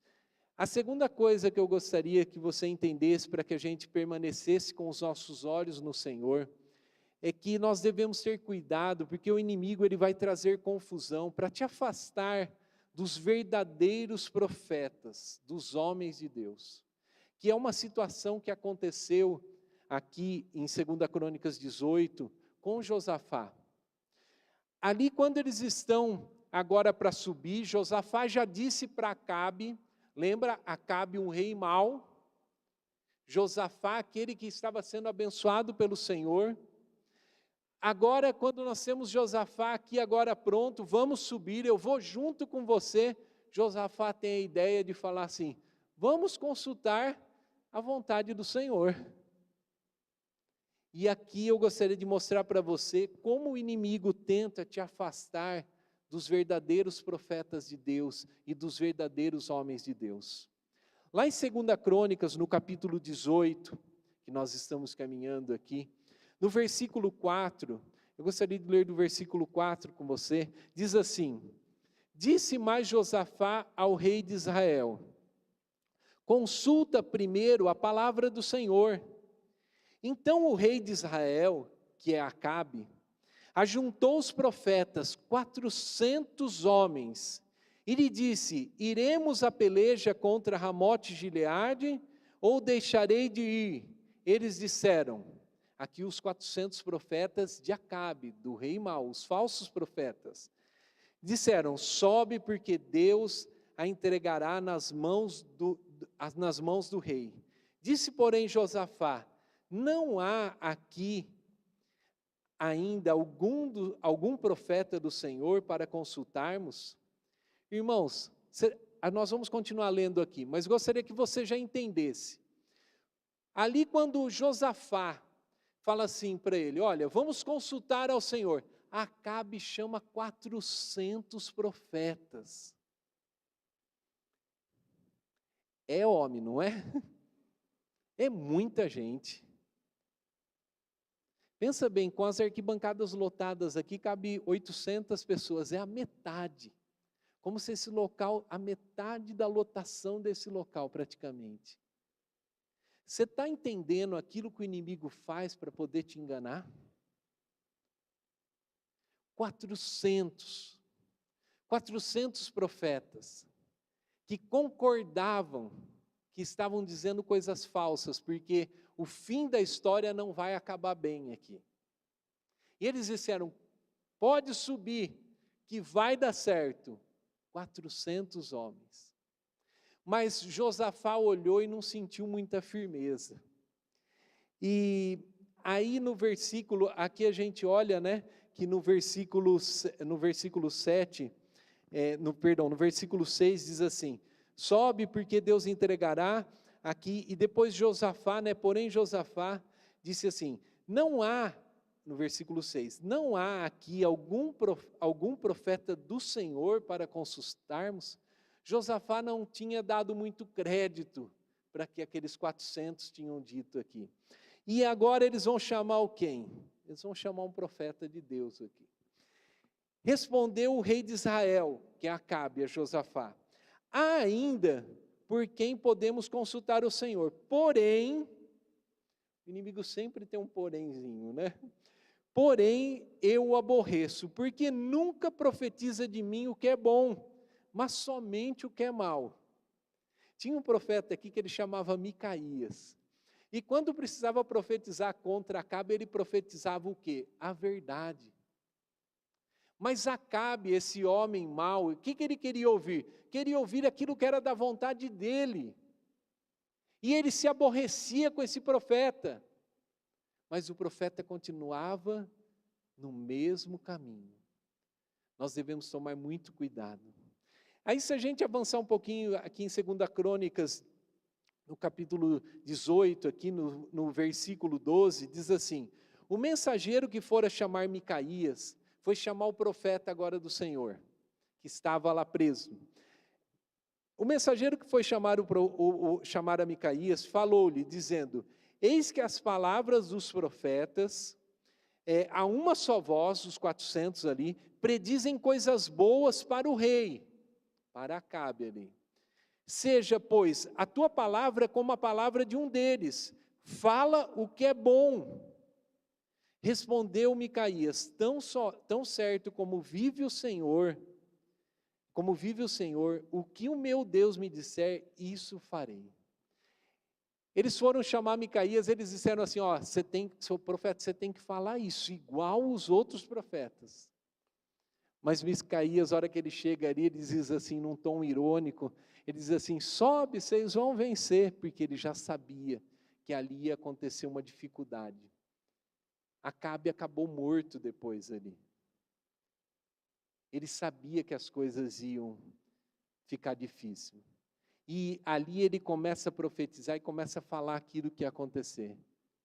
A segunda coisa que eu gostaria que você entendesse para que a gente permanecesse com os nossos olhos no Senhor, é que nós devemos ter cuidado, porque o inimigo ele vai trazer confusão para te afastar dos verdadeiros profetas, dos homens de Deus, que é uma situação que aconteceu aqui em 2 Crônicas 18, com Josafá. Ali quando eles estão agora para subir, Josafá já disse para Acabe, lembra Acabe um rei mau, Josafá aquele que estava sendo abençoado pelo Senhor. Agora quando nós temos Josafá aqui agora pronto, vamos subir, eu vou junto com você. Josafá tem a ideia de falar assim, vamos consultar a vontade do Senhor. E aqui eu gostaria de mostrar para você como o inimigo tenta te afastar dos verdadeiros profetas de Deus e dos verdadeiros homens de Deus. Lá em 2 Crônicas, no capítulo 18, que nós estamos caminhando aqui, no versículo 4, eu gostaria de ler do versículo 4 com você, diz assim, disse mais Josafá ao rei de Israel, consulta primeiro a palavra do Senhor. Então o rei de Israel, que é Acabe, ajuntou os profetas, 400 homens, E lhe disse: iremos à peleja contra Ramote Gileade, ou deixarei de ir? Eles disseram, aqui os 400 profetas de Acabe, do rei mau, os falsos profetas, disseram: sobe, porque Deus a entregará nas mãos do rei. Disse, porém, Josafá: não há aqui ainda algum profeta do Senhor para consultarmos? Irmãos, nós vamos continuar lendo aqui, mas gostaria que você já entendesse. Ali quando Josafá fala assim para ele: olha, vamos consultar ao Senhor, Acabe chama 400 profetas. É homem, não é? É muita gente. Pensa bem, com as arquibancadas lotadas aqui, cabe 800 pessoas, é a metade. Como se esse local, a metade da lotação desse local praticamente. Você está entendendo aquilo que o inimigo faz para poder te enganar? 400 profetas que concordavam, que estavam dizendo coisas falsas, porque o fim da história não vai acabar bem aqui. E eles disseram: pode subir, que vai dar certo. 400 homens. Mas Josafá olhou e não sentiu muita firmeza. E aí no versículo, aqui a gente olha, né, que no versículo 7, no versículo 6 diz assim: sobe, porque Deus entregará aqui. E depois Josafá, porém Josafá disse assim: não há, no versículo 6, não há aqui algum profeta do Senhor para consultarmos? Josafá não tinha dado muito crédito para que aqueles 400 tinham dito aqui. E agora eles vão chamar o quem? Eles vão chamar um profeta de Deus aqui. Respondeu o rei de Israel, que é Acabe, a Josafá: há ainda por quem podemos consultar o Senhor. Porém, o inimigo sempre tem um porémzinho, né? Porém, eu o aborreço, porque nunca profetiza de mim o que é bom, mas somente o que é mal. Tinha um profeta aqui que ele chamava Micaías. E quando precisava profetizar contra Acabe, ele profetizava o quê? A verdade. Mas Acabe, esse homem mau, o que ele queria ouvir? Queria ouvir aquilo que era da vontade dele. E ele se aborrecia com esse profeta. Mas o profeta continuava no mesmo caminho. Nós devemos tomar muito cuidado. Aí se a gente avançar um pouquinho aqui em 2 Crônicas, no capítulo 18, aqui no versículo 12, diz assim: o mensageiro que fora chamar Micaías, foi chamar o profeta agora do Senhor, que estava lá preso. O mensageiro que foi chamar a Micaías, falou-lhe, dizendo: eis que as palavras dos profetas, a uma só voz, os 400 ali, predizem coisas boas para o rei, para Acabe ali. Seja, pois, a tua palavra como a palavra de um deles, fala o que é bom. Respondeu Micaías: tão certo como vive o Senhor, o que o meu Deus me disser, isso farei. Eles foram chamar Micaías, eles disseram assim: ó, seu profeta, você tem que falar isso, igual os outros profetas. Mas Micaías, a hora que ele chega ali, ele diz assim, num tom irônico, ele diz assim: sobe, vocês vão vencer, porque ele já sabia que ali ia acontecer uma dificuldade. Acabe acabou morto depois ali. Ele sabia que as coisas iam ficar difíceis. E ali ele começa a profetizar e começa a falar aquilo que ia acontecer.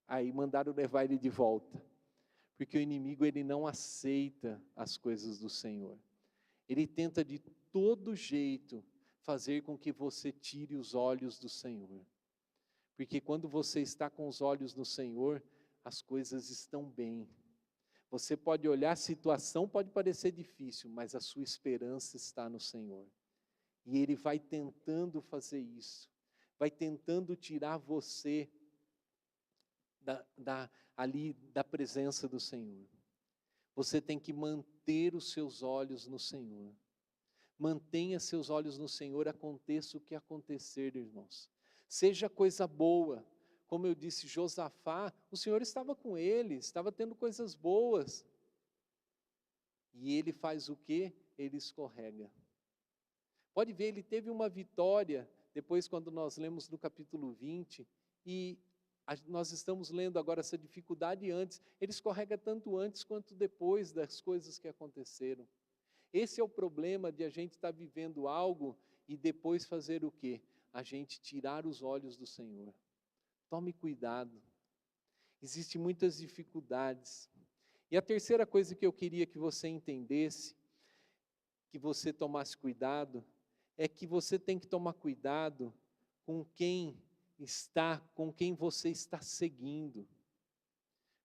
Aí mandaram levar ele de volta. Porque o inimigo, ele não aceita as coisas do Senhor. Ele tenta de todo jeito fazer com que você tire os olhos do Senhor. Porque quando você está com os olhos no Senhor, as coisas estão bem. Você pode olhar, a situação pode parecer difícil, mas a sua esperança está no Senhor. E Ele vai tentando fazer isso. Vai tentando tirar você ali da presença do Senhor. Você tem que manter os seus olhos no Senhor. Mantenha seus olhos no Senhor, aconteça o que acontecer, irmãos. Seja coisa boa. Como eu disse, Josafá, o Senhor estava com ele, estava tendo coisas boas. E ele faz o quê? Ele escorrega. Pode ver, ele teve uma vitória, depois quando nós lemos no capítulo 20, e nós estamos lendo agora essa dificuldade antes, ele escorrega tanto antes quanto depois das coisas que aconteceram. Esse é o problema de a gente estar vivendo algo e depois fazer o quê? A gente tirar os olhos do Senhor. Tome cuidado. Existem muitas dificuldades. E a terceira coisa que eu queria que você entendesse, que você tomasse cuidado, é que você tem que tomar cuidado com quem você está seguindo,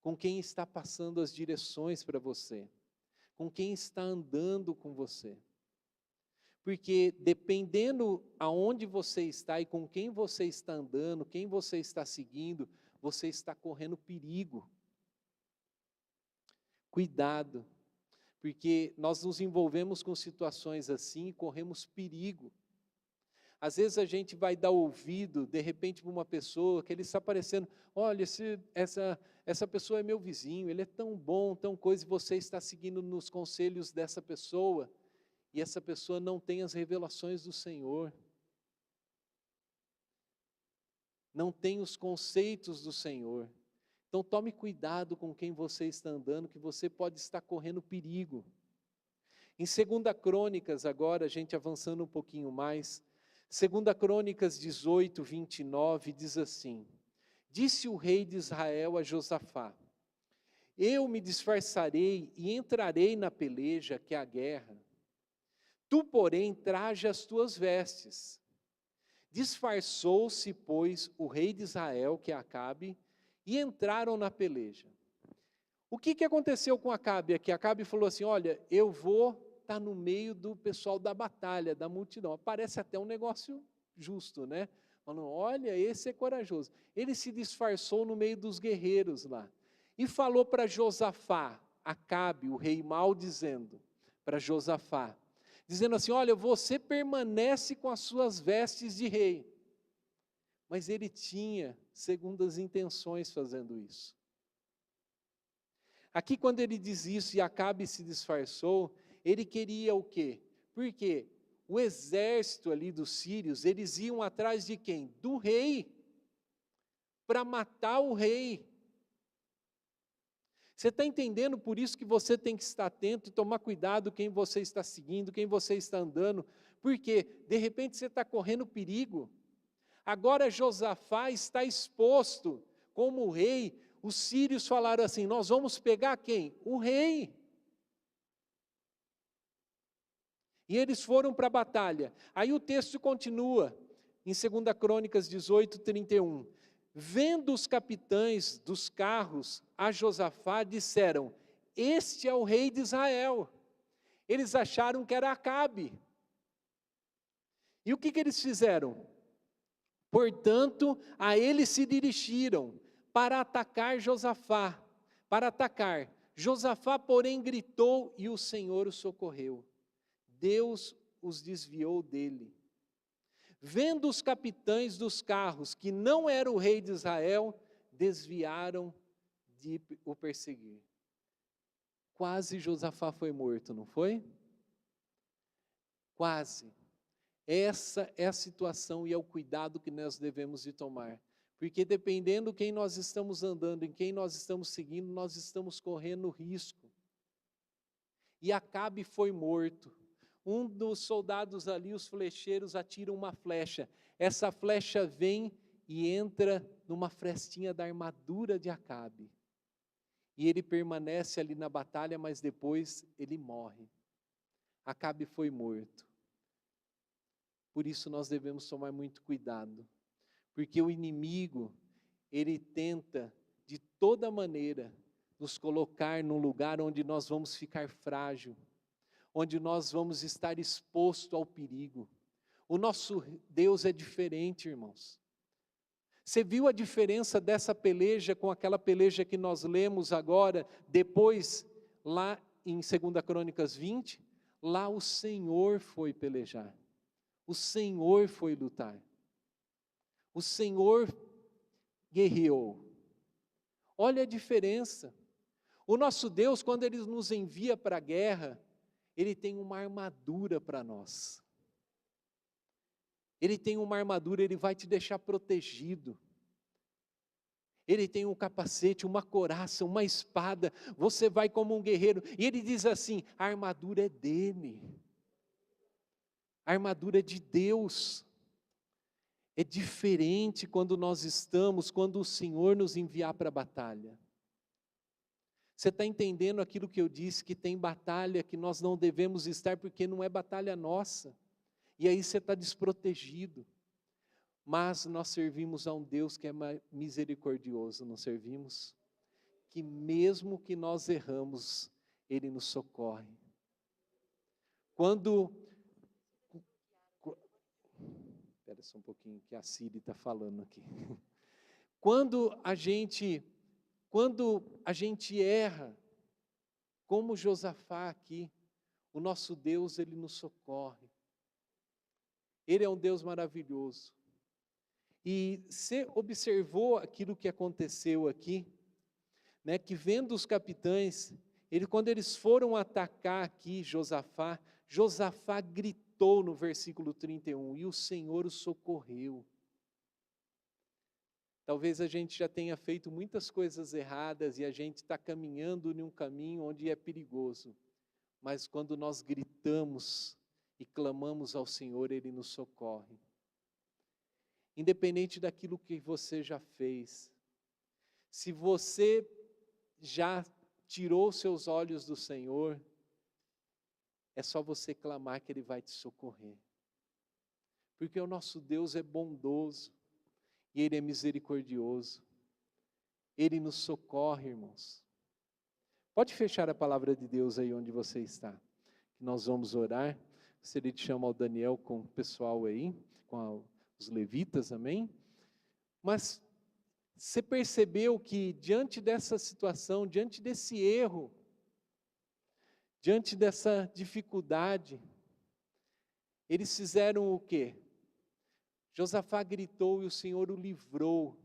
com quem está passando as direções para você, com quem está andando com você. Porque dependendo aonde você está e com quem você está andando, quem você está seguindo, você está correndo perigo. Cuidado, porque nós nos envolvemos com situações assim e corremos perigo. Às vezes a gente vai dar ouvido, de repente, para uma pessoa que ele está parecendo, olha, essa pessoa é meu vizinho, ele é tão bom, tão coisa, e você está seguindo nos conselhos dessa pessoa, e essa pessoa não tem as revelações do Senhor, não tem os conceitos do Senhor. Então tome cuidado com quem você está andando, que você pode estar correndo perigo. Em 2 Crônicas, agora, a gente avançando um pouquinho mais, 2 Crônicas 18, 29, diz assim: disse o rei de Israel a Josafá: eu me disfarçarei e entrarei na peleja, que é a guerra. Tu, porém, traje as tuas vestes. Disfarçou-se, pois, o rei de Israel, que é Acabe, e entraram na peleja. O que aconteceu com Acabe aqui? Acabe falou assim, olha, eu vou estar no meio do pessoal da batalha, da multidão. Parece até um negócio justo, né? Falando, olha, esse é corajoso. Ele se disfarçou no meio dos guerreiros lá. E falou para Josafá, Acabe, o rei mau, dizendo para Josafá, dizendo assim, olha, você permanece com as suas vestes de rei. Mas ele tinha segundas intenções fazendo isso. Aqui quando ele diz isso e Acabe se disfarçou, ele queria o quê? Porque o exército ali dos sírios, eles iam atrás de quem? Do rei, para matar o rei. Você está entendendo? Por isso que você tem que estar atento e tomar cuidado quem você está seguindo, quem você está andando, porque de repente você está correndo perigo. Agora Josafá está exposto como rei. Os sírios falaram assim, nós vamos pegar quem? O rei. E eles foram para a batalha. Aí o texto continua, em 2 Crônicas 18, 31. Vendo os capitães dos carros a Josafá, disseram, este é o rei de Israel. Eles acharam que era Acabe. E o que eles fizeram? Portanto, a ele se dirigiram para atacar Josafá, para atacar. Josafá, porém, gritou e o Senhor o socorreu. Deus os desviou dele. Vendo os capitães dos carros que não era o rei de Israel, desviaram de o perseguir. Quase Josafá foi morto, não foi? Quase. Essa é a situação e é o cuidado que nós devemos de tomar. Porque dependendo quem nós estamos andando, em quem nós estamos seguindo, nós estamos correndo risco. E Acabe foi morto. Um dos soldados ali, os flecheiros, atiram uma flecha. Essa flecha vem e entra numa frestinha da armadura de Acabe. E ele permanece ali na batalha, mas depois ele morre. Acabe foi morto. Por isso nós devemos tomar muito cuidado, porque o inimigo, ele tenta de toda maneira nos colocar num lugar onde nós vamos ficar frágil, onde nós vamos estar exposto ao perigo. O nosso Deus é diferente, irmãos. Você viu a diferença dessa peleja com aquela peleja que nós lemos agora, depois, lá em 2 Crônicas 20? Lá o Senhor foi pelejar, o Senhor foi lutar, o Senhor guerreou. Olha a diferença. O nosso Deus, quando Ele nos envia para a guerra, Ele tem uma armadura para nós. Ele tem uma armadura, Ele vai te deixar protegido. Ele tem um capacete, uma couraça, uma espada, você vai como um guerreiro. E Ele diz assim, a armadura é dele. A armadura é de Deus. É diferente quando nós estamos, quando o Senhor nos enviar para a batalha. Você está entendendo aquilo que eu disse, que tem batalha que nós não devemos estar, porque não é batalha nossa. E aí você está desprotegido. Mas nós servimos a um Deus que é misericordioso, não servimos? Que mesmo que nós erramos, Ele nos socorre. Espera só um pouquinho que a Siri está falando aqui. Quando a gente erra, como Josafá aqui, o nosso Deus, Ele nos socorre. Ele é um Deus maravilhoso. E você observou aquilo que aconteceu aqui, né, que vendo os capitães, quando eles foram atacar aqui Josafá gritou no versículo 31, e o Senhor o socorreu. Talvez a gente já tenha feito muitas coisas erradas e a gente está caminhando em um caminho onde é perigoso. Mas quando nós gritamos e clamamos ao Senhor, Ele nos socorre. Independente daquilo que você já fez, se você já tirou seus olhos do Senhor, é só você clamar que Ele vai te socorrer. Porque o nosso Deus é bondoso. E Ele é misericordioso. Ele nos socorre, irmãos. Pode fechar a palavra de Deus aí onde você está. Que nós vamos orar. Gostaria de chamar o Daniel com o pessoal aí, com os levitas, amém? Mas você percebeu que diante dessa situação, diante desse erro, diante dessa dificuldade, eles fizeram o quê? Josafá gritou e o Senhor o livrou.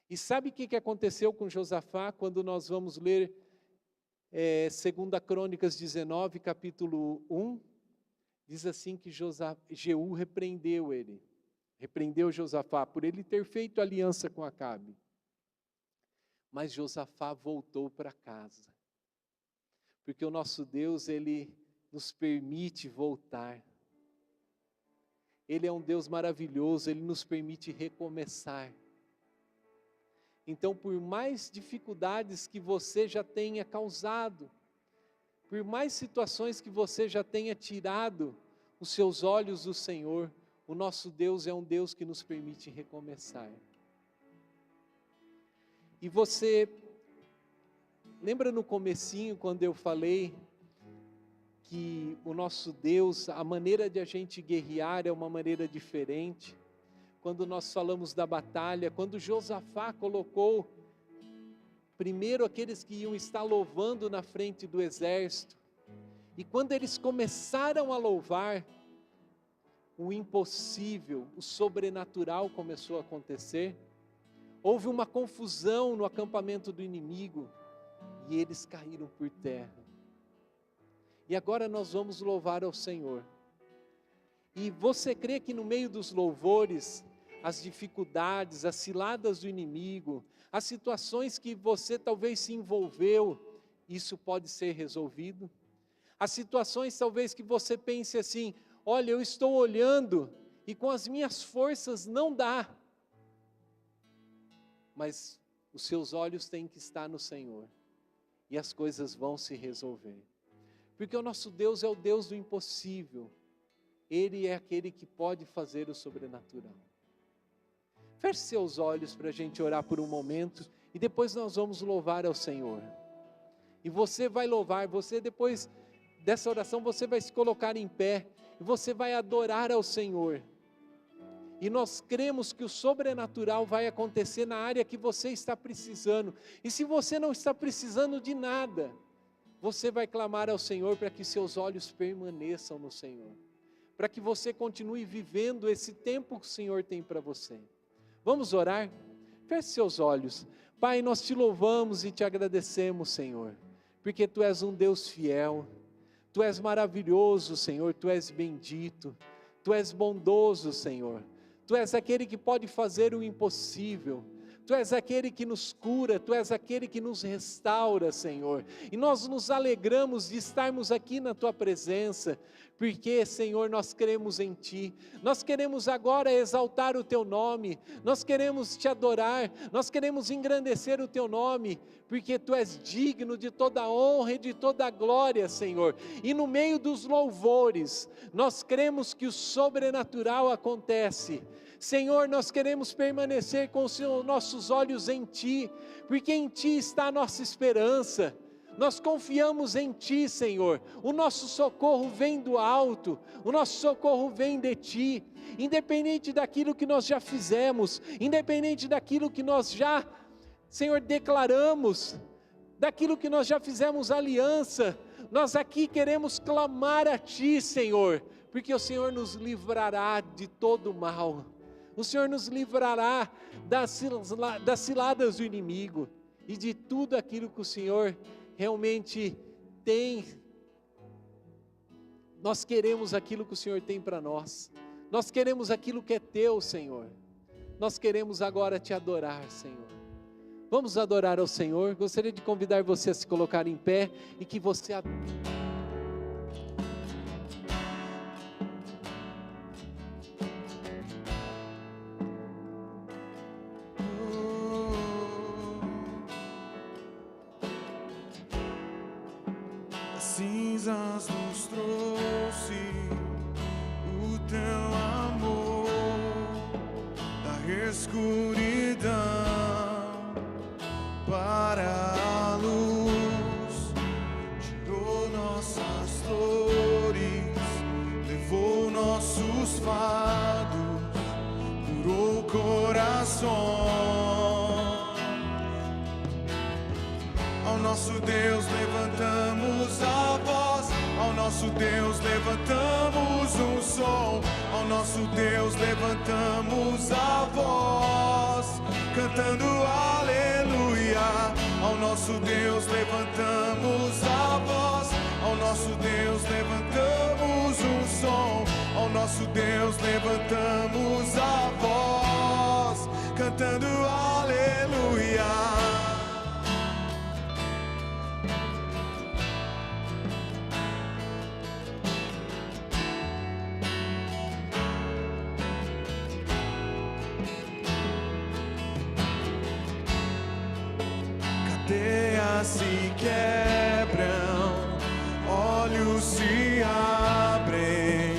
E sabe o que aconteceu com Josafá quando nós vamos ler 2 Crônicas 19, capítulo 1? Diz assim que Jeú repreendeu ele. Repreendeu Josafá por ele ter feito aliança com Acabe. Mas Josafá voltou para casa. Porque o nosso Deus, Ele nos permite voltar. Ele é um Deus maravilhoso, Ele nos permite recomeçar. Então, por mais dificuldades que você já tenha causado, por mais situações que você já tenha tirado os seus olhos do Senhor, o nosso Deus é um Deus que nos permite recomeçar. E você, lembra no comecinho quando eu falei que o nosso Deus, a maneira de a gente guerrear é uma maneira diferente? Quando nós falamos da batalha, quando Josafá colocou primeiro aqueles que iam estar louvando na frente do exército, e quando eles começaram a louvar, o impossível, o sobrenatural começou a acontecer. Houve uma confusão no acampamento do inimigo, e eles caíram por terra. E agora nós vamos louvar ao Senhor. E você crê que no meio dos louvores, as dificuldades, as ciladas do inimigo, as situações que você talvez se envolveu, isso pode ser resolvido? As situações talvez que você pense assim, olha, eu estou olhando e com as minhas forças não dá. Mas os seus olhos têm que estar no Senhor e as coisas vão se resolver. Porque o nosso Deus é o Deus do impossível. Ele é aquele que pode fazer o sobrenatural. Feche seus olhos para a gente orar por um momento e depois nós vamos louvar ao Senhor. E você vai louvar, você depois dessa oração você vai se colocar em pé e você vai adorar ao Senhor. E nós cremos que o sobrenatural vai acontecer na área que você está precisando. E se você não está precisando de nada, você vai clamar ao Senhor para que seus olhos permaneçam no Senhor, para que você continue vivendo esse tempo que o Senhor tem para você. Vamos orar? Feche seus olhos. Pai, nós te louvamos e te agradecemos, Senhor, porque Tu és um Deus fiel, Tu és maravilhoso, Senhor, Tu és bendito, Tu és bondoso, Senhor, Tu és aquele que pode fazer o impossível, Tu és aquele que nos cura, Tu és aquele que nos restaura, Senhor, e nós nos alegramos de estarmos aqui na Tua presença, porque, Senhor, nós cremos em Ti, nós queremos agora exaltar o Teu nome, nós queremos Te adorar, nós queremos engrandecer o Teu nome, porque Tu és digno de toda a honra e de toda a glória, Senhor, e no meio dos louvores, nós cremos que o sobrenatural acontece. Senhor, nós queremos permanecer com os nossos olhos em Ti, porque em Ti está a nossa esperança, nós confiamos em Ti, Senhor, o nosso socorro vem do alto, o nosso socorro vem de Ti, independente daquilo que nós já fizemos, independente daquilo que nós já, Senhor, declaramos, daquilo que nós já fizemos aliança, nós aqui queremos clamar a Ti, Senhor, porque o Senhor nos livrará de todo mal, o Senhor nos livrará das ciladas do inimigo, e de tudo aquilo que o Senhor realmente tem. Nós queremos aquilo que o Senhor tem para nós, nós queremos aquilo que é Teu, Senhor, nós queremos agora Te adorar, Senhor. Vamos adorar ao Senhor. Gostaria de convidar você a se colocar em pé e que você cinzas nos trouxe o Teu amor da escuridão para a luz, tirou nossas dores, levou nossos fardos, curou corações. Ao nosso Deus levantamos a voz, ao nosso Deus levantamos um som, ao nosso Deus levantamos a voz, cantando aleluia. Ao nosso Deus levantamos a voz, ao nosso Deus levantamos um som, ao nosso Deus levantamos a voz, cantando aleluia. Cadeias se quebram, olhos se abrem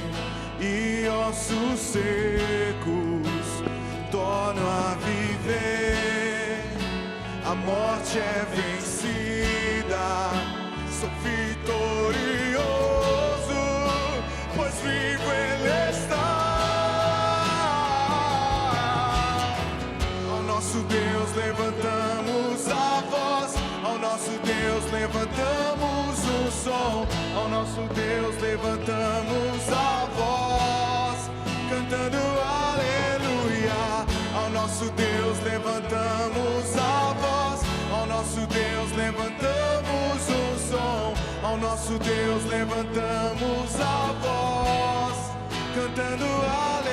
e ossos secos tornam a viver. A morte é vencida, sou vitorioso, pois vivo Ele está. Ao nosso Deus levantamos a voz, ao nosso Deus levantamos um som, ao nosso Deus levantamos a voz, cantando aleluia. Ao nosso Deus levantamos a voz, ao nosso Deus levantamos um som, ao nosso Deus levantamos a voz, cantando aleluia.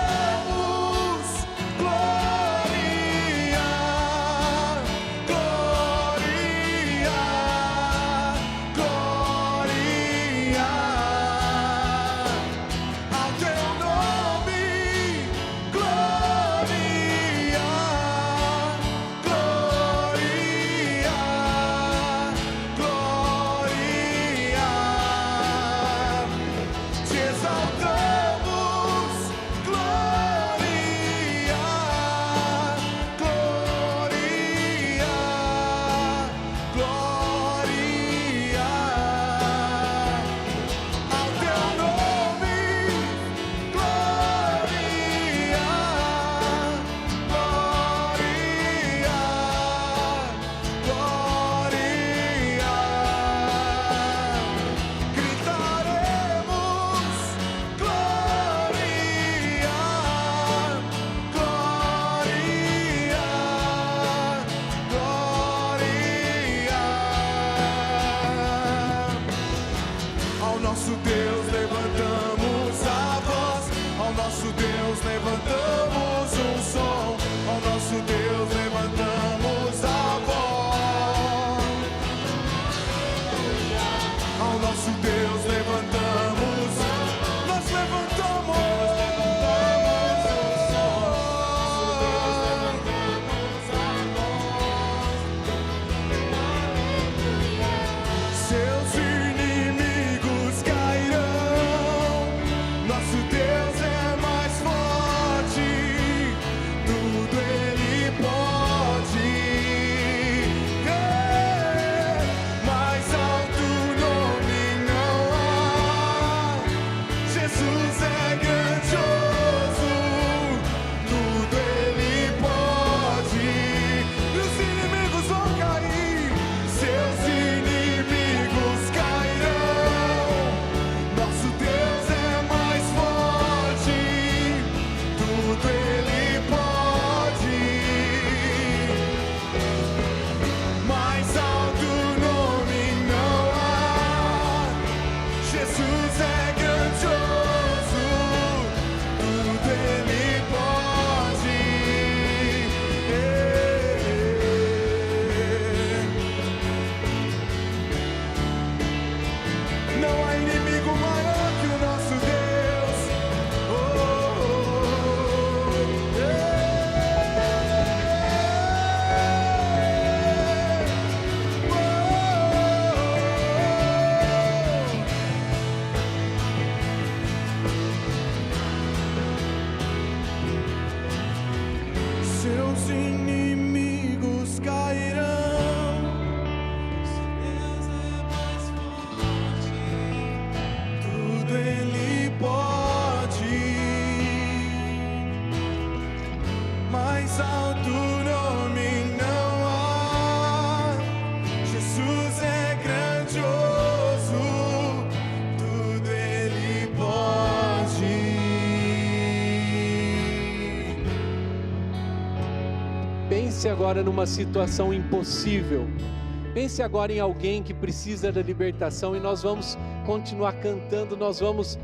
Exaltamos, glória. seus inimigos cairão. Se Deus é mais forte, tudo Ele pode. Mais alto nome não há. Jesus é grandioso, tudo Ele pode. Pense agora numa situação impossível. Pense agora em alguém que precisa da libertação, e nós vamos continuar cantando, nós vamos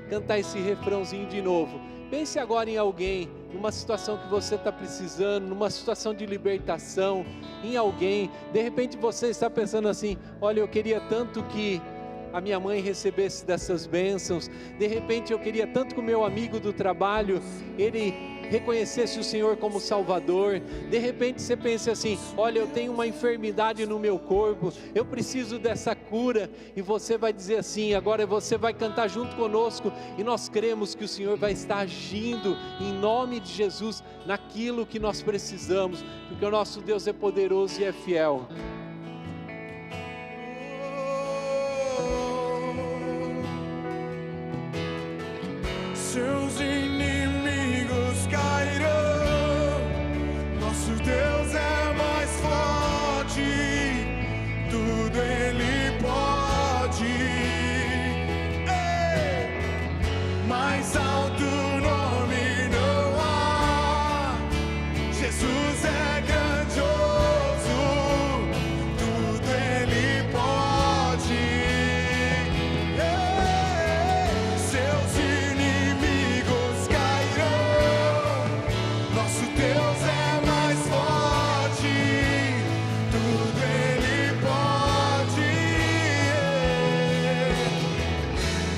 cantar esse refrãozinho de novo. Pense agora em alguém, numa situação que você está precisando, numa situação de libertação, em alguém. De repente você está pensando assim: olha, eu queria tanto que a minha mãe recebesse dessas bênçãos. De repente eu queria tanto que o meu amigo do trabalho, ele reconhecesse o Senhor como Salvador. De repente você pensa assim: olha, eu tenho uma enfermidade no meu corpo, eu preciso dessa cura. E você vai dizer assim, agora você vai cantar junto conosco, e nós cremos que o Senhor vai estar agindo em nome de Jesus naquilo que nós precisamos, porque o nosso Deus é poderoso e é fiel. Seus inimigos cairão. Nosso Deus é mais forte, tudo Ele pode. Ei! Mais alto nome não há. Jesus é grandioso, tudo Ele pode. Ei! Seus inimigos cairão. Nosso Deus é mais forte, tudo Ele pode.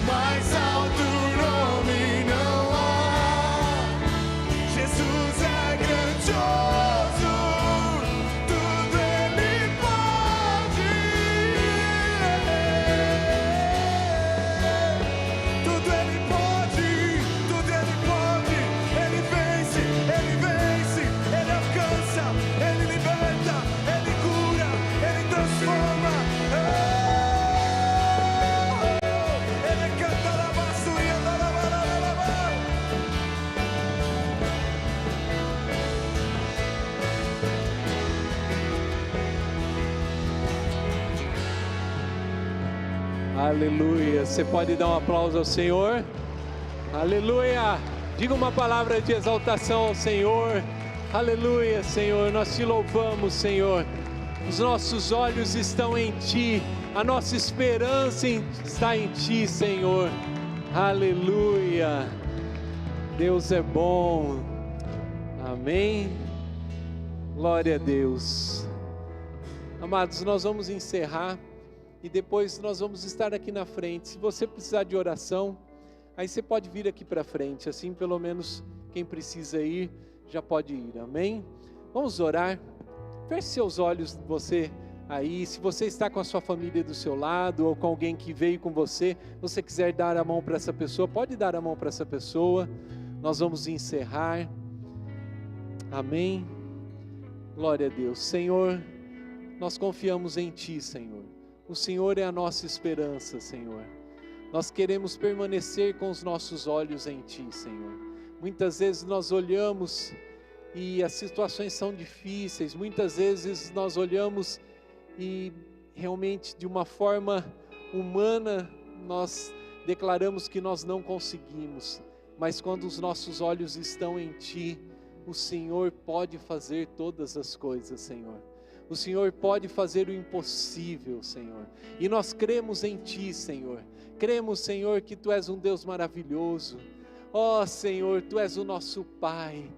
Mais alto nome não há. Jesus é grandioso, tudo Ele pode. Tudo Ele pode, tudo Ele pode. Ele vence, Ele alcança, Ele liberta, Ele cura, Ele transforma. Ele canta la basura, la ba. Aleluia. Você pode dar um aplauso ao Senhor? Aleluia. Diga uma palavra de exaltação ao Senhor. Aleluia, Senhor. Nós te louvamos, Senhor. Os nossos olhos estão em Ti, a nossa esperança está em Ti, Senhor. Aleluia. Deus é bom. Amém. Glória a Deus. Amados, nós vamos encerrar e depois nós vamos estar aqui na frente. Se você precisar de oração, aí você pode vir aqui para frente, assim pelo menos quem precisa ir já pode ir. Amém? Vamos orar. Feche seus olhos, você aí. Se você está com a sua família do seu lado ou com alguém que veio com você, você quiser dar a mão para essa pessoa, pode dar a mão para essa pessoa. Nós vamos encerrar. Amém. Glória a Deus. Senhor, nós confiamos em Ti, Senhor. O Senhor é a nossa esperança, Senhor. Nós queremos permanecer com os nossos olhos em Ti, Senhor. Muitas vezes nós olhamos e as situações são difíceis. Muitas vezes nós olhamos e realmente de uma forma humana nós declaramos que nós não conseguimos. Mas quando os nossos olhos estão em Ti, o Senhor pode fazer todas as coisas, Senhor. O Senhor pode fazer o impossível, Senhor. E nós cremos em Ti, Senhor. Cremos, Senhor, que Tu és um Deus maravilhoso. Ó, Senhor, Tu és o nosso Pai.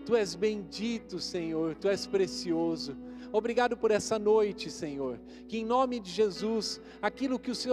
Tu és bendito, Senhor. Tu és precioso. Obrigado por essa noite, Senhor. Que em nome de Jesus, aquilo que os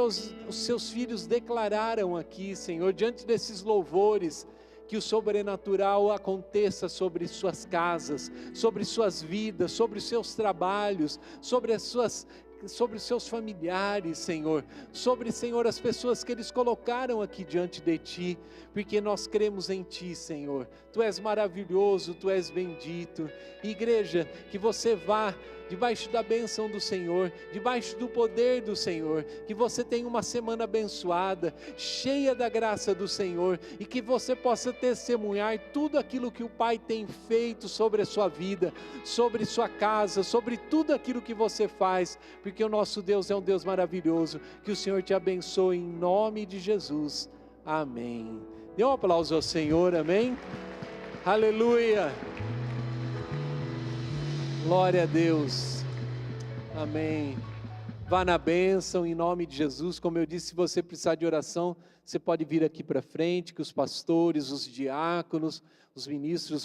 seus filhos declararam aqui, Senhor, diante desses louvores, que o sobrenatural aconteça sobre suas casas, sobre suas vidas, sobre os seus trabalhos, sobre as suas sobre os seus familiares, Senhor, sobre, Senhor, as pessoas que eles colocaram aqui diante de Ti, porque nós cremos em Ti, Senhor. Tu és maravilhoso, Tu és bendito. Igreja, que você vá debaixo da bênção do Senhor, debaixo do poder do Senhor, que você tenha uma semana abençoada, cheia da graça do Senhor, e que você possa testemunhar tudo aquilo que o Pai tem feito sobre a sua vida, sobre sua casa, sobre tudo aquilo que você faz, porque o nosso Deus é um Deus maravilhoso. Que o Senhor te abençoe em nome de Jesus, amém. Dê um aplauso ao Senhor, amém? Aleluia! Glória a Deus, amém. Vá na bênção em nome de Jesus. Como eu disse, se você precisar de oração, você pode vir aqui para frente, que os pastores, os diáconos, os ministros